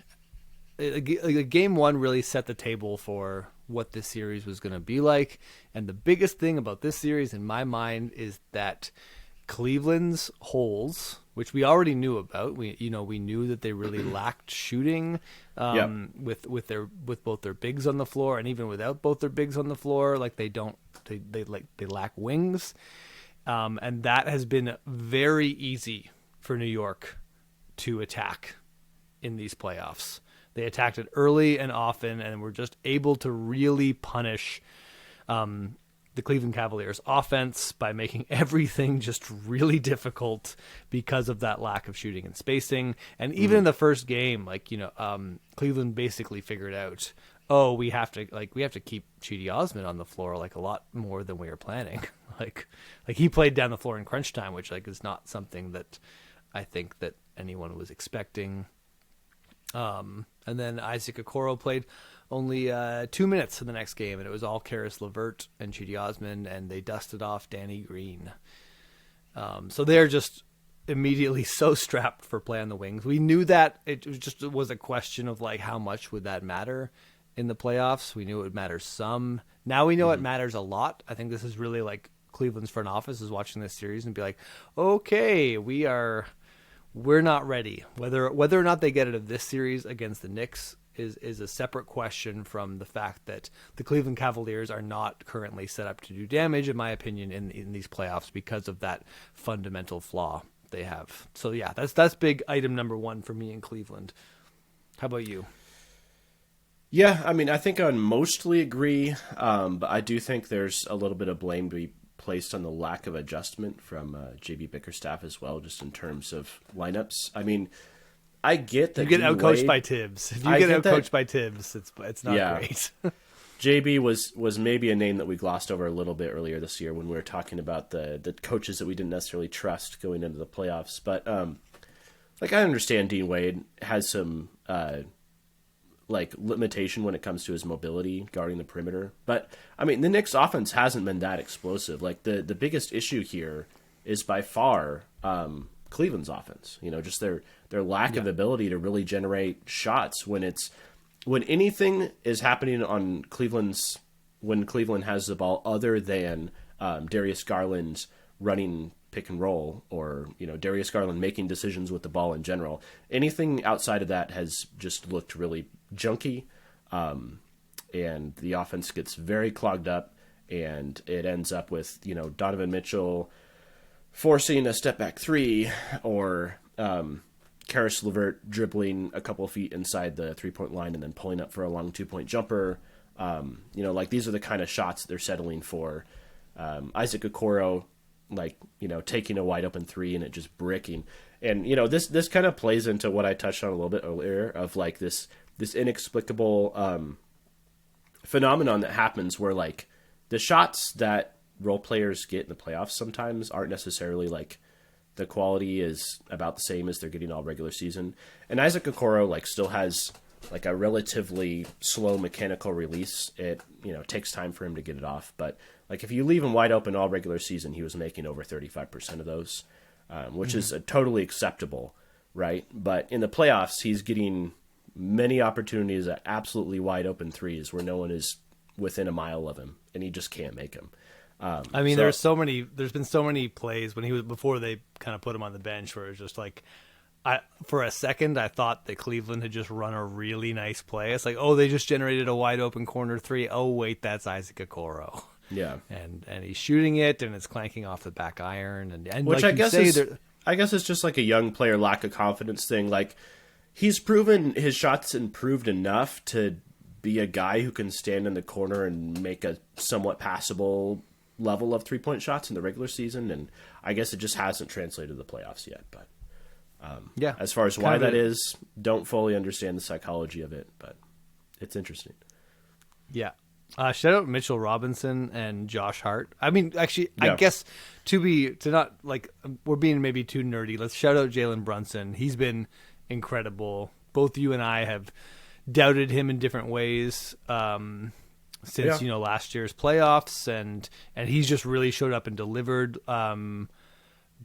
S1: Game 1 really set the table for what this series was going to be like, and the biggest thing about this series, in my mind, is that Cleveland's holes, which we already knew about. We knew that they really lacked shooting with both their bigs on the floor, and even without both their bigs on the floor, they lack wings, and that has been very easy for New York to attack in these playoffs. They attacked it early and often, and were just able to really punish the Cleveland Cavaliers offense by making everything just really difficult because of that lack of shooting and spacing. And even in the first game, Cleveland basically figured out, we have to keep Chidi Osman on the floor a lot more than we were planning. He played down the floor in crunch time, which is not something that I think that anyone was expecting. And then Isaac Okoro played only 2 minutes in the next game, and it was all Karis LeVert and Chidi Osman, and they dusted off Danny Green. So they're just immediately so strapped for play on the wings. We knew that it was a question of like how much would that matter in the playoffs. We knew it would matter some. Now we know it matters a lot. I think this is really like Cleveland's front office is watching this series and be like, okay, we're not ready. Whether or not they get it of this series against the Knicks is a separate question from the fact that the Cleveland Cavaliers are not currently set up to do damage, in my opinion, in these playoffs because of that fundamental flaw they have. So yeah, that's big item number one for me in Cleveland. How about you?
S2: Yeah, I mean, I think I mostly agree, but I do think there's a little bit of blame to be placed on the lack of adjustment from JB Bickerstaff as well, just in terms of lineups. I mean, I get that
S1: you get outcoached by Tibbs. If you get outcoached by Tibbs, it's not great.
S2: JB was maybe a name that we glossed over a little bit earlier this year when we were talking about the coaches that we didn't necessarily trust going into the playoffs. But like I understand Dean Wade has some like limitation when it comes to his mobility guarding the perimeter. But I mean, the Knicks offense hasn't been that explosive. Like the biggest issue here is by far Cleveland's offense. You know, just their lack of ability to really generate shots when anything is happening on Cleveland's, when Cleveland has the ball other than Darius Garland running pick and roll, or, you know, Darius Garland making decisions with the ball in general. Anything outside of that has just looked really junky, and the offense gets very clogged up, and it ends up with, you know, Donovan Mitchell forcing a step back three, or Karis LeVert dribbling a couple of feet inside the 3-point line and then pulling up for a long 2-point jumper. You know, like these are the kind of shots they're settling for. Isaac Okoro, like, you know, taking a wide open three and it just bricking. And, you know, this kind of plays into what I touched on a little bit earlier of like this inexplicable phenomenon that happens where like the shots that role players get in the playoffs sometimes aren't necessarily like the quality is about the same as they're getting all regular season. And Isaac Okoro like still has like a relatively slow mechanical release. It, you know, takes time for him to get it off. But like if you leave him wide open all regular season, he was making over 35% of those, which is totally acceptable, right? But in the playoffs, he's getting many opportunities at absolutely wide open threes where no one is within a mile of him, and he just can't make them.
S1: I mean, there's been so many plays when he was, before they kind of put him on the bench, where it was just like, for a second, I thought that Cleveland had just run a really nice play. It's like, oh, they just generated a wide open corner three. Oh, wait, that's Isaac Okoro.
S2: Yeah.
S1: And he's shooting it, and it's clanking off the back iron. And
S2: which
S1: like
S2: I guess it's just like a young player lack of confidence thing. Like, he's proven his shots improved enough to be a guy who can stand in the corner and make a somewhat passable level of 3-point shots in the regular season, and I guess it just hasn't translated to the playoffs yet. But as far as why that is, don't fully understand the psychology of it, but it's interesting.
S1: Yeah. Shout out Mitchell Robinson and Josh Hart. I mean, actually, yeah. I guess to not like we're being maybe too nerdy, let's shout out Jalen Brunson. He's been incredible. Both you and I have doubted him in different ways since you know, last year's playoffs, and he's just really showed up and delivered.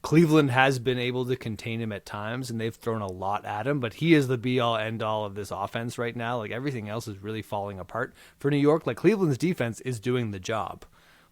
S1: Cleveland has been able to contain him at times, and they've thrown a lot at him, but he is the be-all, end-all of this offense right now. Like, everything else is really falling apart for New York. Like, Cleveland's defense is doing the job.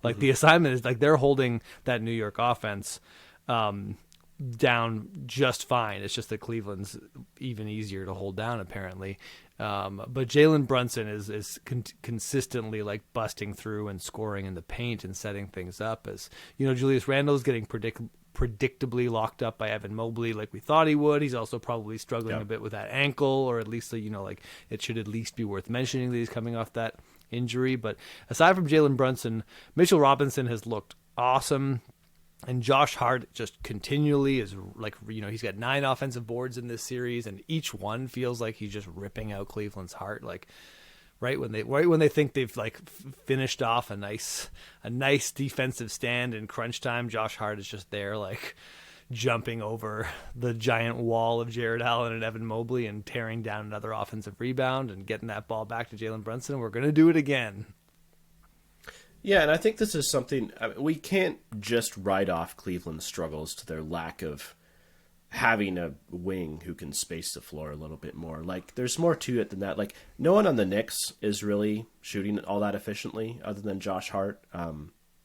S1: Like, the assignment is, like, they're holding that New York offense down just fine. It's just that Cleveland's even easier to hold down, apparently. But Jalen Brunson is consistently like busting through and scoring in the paint and setting things up. As you know, Julius Randle is getting predictably locked up by Evan Mobley like we thought he would. He's also probably struggling a bit with that ankle, or at least, you know, like it should at least be worth mentioning that he's coming off that injury. But aside from Jalen Brunson, Mitchell Robinson has looked awesome. And Josh Hart just continually is like, you know, he's got 9 offensive boards in this series, and each one feels like he's just ripping out Cleveland's heart. Like right when they think they've like finished off a nice defensive stand in crunch time, Josh Hart is just there, like jumping over the giant wall of Jared Allen and Evan Mobley and tearing down another offensive rebound and getting that ball back to Jalen Brunson. We're going to do it again.
S2: Yeah, and I think this is something we can't just write off Cleveland's struggles to their lack of having a wing who can space the floor a little bit more. Like, there's more to it than that. Like, no one on the Knicks is really shooting all that efficiently other than Josh Hart.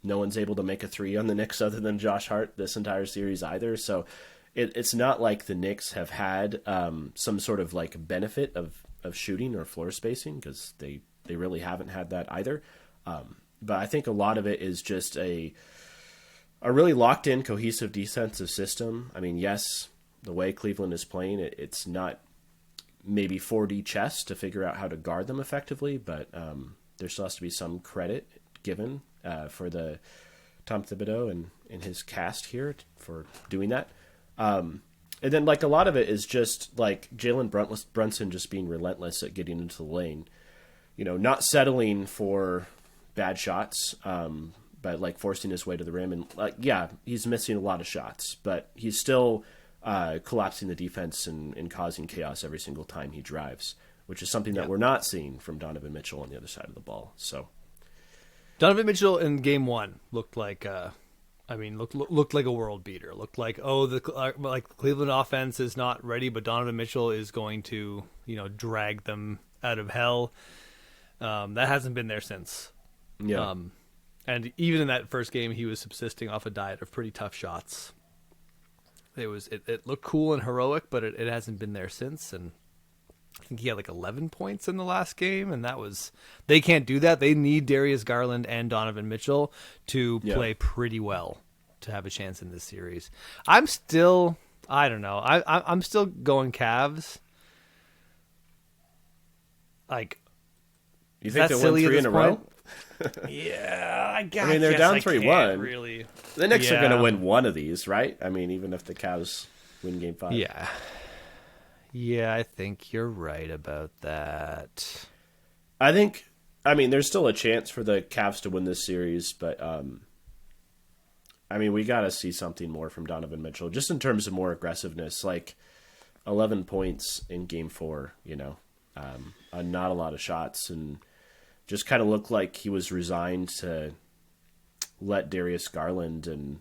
S2: No one's able to make a three on the Knicks other than Josh Hart this entire series either. So it's not like the Knicks have had some sort of like benefit of shooting or floor spacing, because they really haven't had that either. But I think a lot of it is just a really locked in, cohesive defensive system. I mean, yes, the way Cleveland is playing, it's not maybe 4D chess to figure out how to guard them effectively, but there still has to be some credit given for the Tom Thibodeau and his cast here for doing that. And then, like, a lot of it is just like Jalen Brunson just being relentless at getting into the lane, not settling for bad shots, but like forcing his way to the rim. And yeah, he's missing a lot of shots, but he's still collapsing the defense and causing chaos every single time he drives, which is something that we're not seeing from Donovan Mitchell on the other side of the ball. So
S1: Donovan Mitchell in game one looked like looked like a world beater. Looked like, the Cleveland offense is not ready, but Donovan Mitchell is going to, drag them out of hell. That hasn't been there since.
S2: Yeah.
S1: And even in that first game, he was subsisting off a diet of pretty tough shots. It looked cool and heroic, but it hasn't been there since. And I think he had like 11 points in the last game, and they can't do that. They need Darius Garland and Donovan Mitchell to play pretty well to have a chance in this series. I don't know. I'm still going Cavs. Like,
S2: you think they win 3 in a row?
S1: Yeah, I guess.
S2: I mean, they're down 3-1.
S1: Really,
S2: the Knicks are going to win one of these, right? I mean, even if the Cavs win Game 5.
S1: Yeah, I think you're right about that.
S2: There's still a chance for the Cavs to win this series, but we got to see something more from Donovan Mitchell, just in terms of more aggressiveness. Like 11 points in Game 4, not a lot of shots, and just kind of looked like he was resigned to let Darius Garland and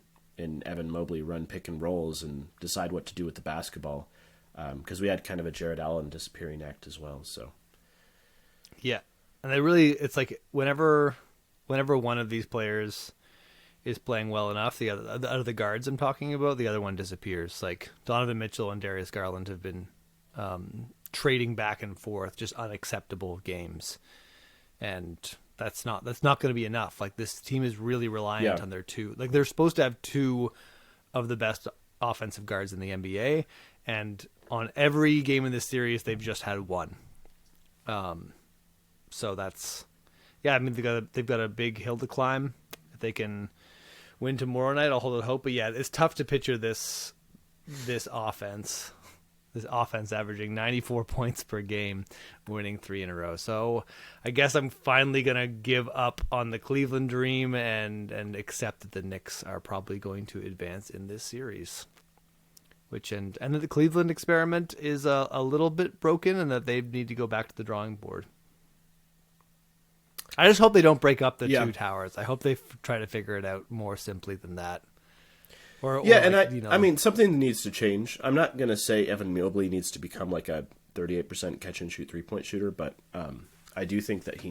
S2: Evan Mobley run pick and rolls and decide what to do with the basketball. Because we had kind of a Jared Allen disappearing act as well. So,
S1: yeah, and it's like whenever one of these players is playing well enough, the other out of the guards I'm talking about, the other one disappears. Like Donovan Mitchell and Darius Garland have been trading back and forth, just unacceptable games, and that's not going to be enough. Like, this team is really reliant on their two. Like, they're supposed to have two of the best offensive guards in the NBA, and on every game in this series, they've just had one. So that's, they've got a big hill to climb. If they can win tomorrow night, I'll hold out hope. But yeah, it's tough to picture this offense averaging 94 points per game, winning 3 in a row. So I guess I'm finally going to give up on the Cleveland dream and accept that the Knicks are probably going to advance in this series. And the Cleveland experiment is a little bit broken, and that they need to go back to the drawing board. I just hope they don't break up the two towers. I hope they try to figure it out more simply than that.
S2: Something needs to change. I'm not going to say Evan Mobley needs to become like a 38% catch and shoot 3-point shooter, but I do think that he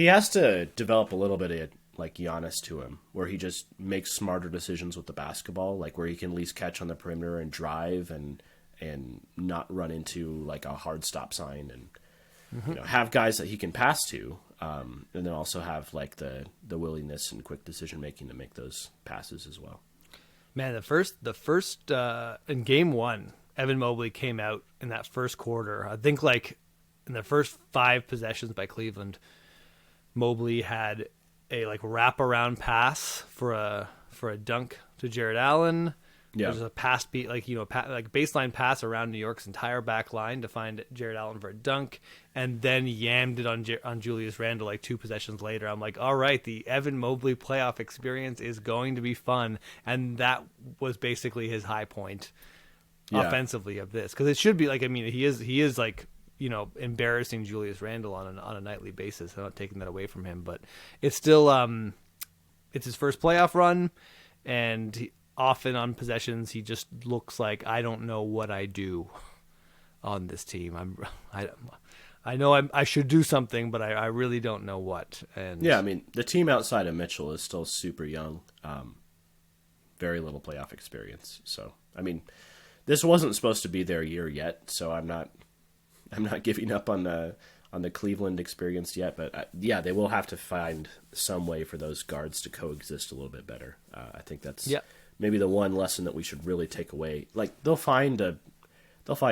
S2: has to develop a little bit of like Giannis to him, where he just makes smarter decisions with the basketball, like where he can at least catch on the perimeter and drive and not run into like a hard stop sign, and have guys that he can pass to. And then also have like the willingness and quick decision making to make those passes as well.
S1: Man, the first in game 1, Evan Mobley came out in that first quarter. I think like in the first 5 possessions by Cleveland, Mobley had a like wraparound pass for a dunk to Jared Allen,
S2: Yeah.
S1: There's a pass beat, like like baseline pass around New York's entire back line to find Jared Allen for a dunk, and then yammed it on Julius Randle like 2 possessions later. I'm like, all right, the Evan Mobley playoff experience is going to be fun, and that was basically his high point offensively of this, because it should be like, I mean, he is like, embarrassing Julius Randle on a nightly basis. I'm not taking that away from him, but it's still it's his first playoff run, and often on possessions he just looks like, I don't know what I do on this team. I know I should do something, but I really don't know what. And
S2: yeah, I mean, the team outside of Mitchell is still super young, very little playoff experience. So I mean, this wasn't supposed to be their year yet, so I'm not giving up on the Cleveland experience yet, but yeah, they will have to find some way for those guards to coexist a little bit better. I think that's maybe the one lesson that we should really take away. Like, they'll find a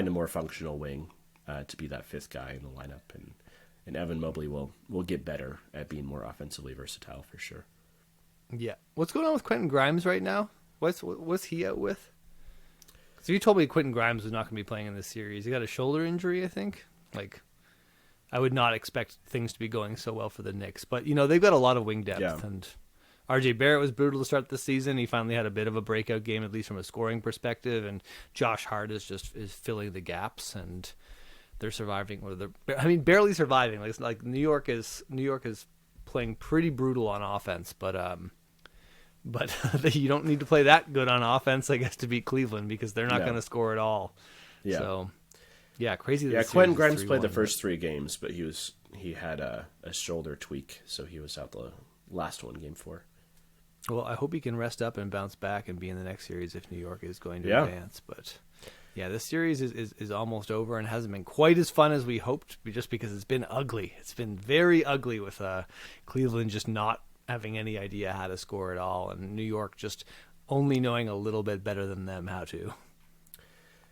S2: more functional wing to be that 5th guy in the lineup, and Evan Mobley will get better at being more offensively versatile for sure.
S1: Yeah, what's going on with Quentin Grimes right now? What's he out with? So you told me Quentin Grimes was not going to be playing in this series. He got a shoulder injury, I think. Like, I would not expect things to be going so well for the Knicks. But, they've got a lot of wing depth. And R.J. Barrett was brutal to start the season. He finally had a bit of a breakout game, at least from a scoring perspective. And Josh Hart is filling the gaps. And they're surviving. Barely surviving. Like New York is playing pretty brutal on offense. But you don't need to play that good on offense, I guess, to beat Cleveland, because they're not going to score at all. Yeah. So, yeah, crazy.
S2: Yeah, Quentin Grimes played the first 3 games, but he had a shoulder tweak, so he was out the last one, game 4.
S1: Well, I hope he can rest up and bounce back and be in the next series if New York is going to advance. But yeah, this series is almost over and hasn't been quite as fun as we hoped, just because it's been ugly. It's been very ugly with Cleveland just not having any idea how to score at all, and New York just only knowing a little bit better than them how to.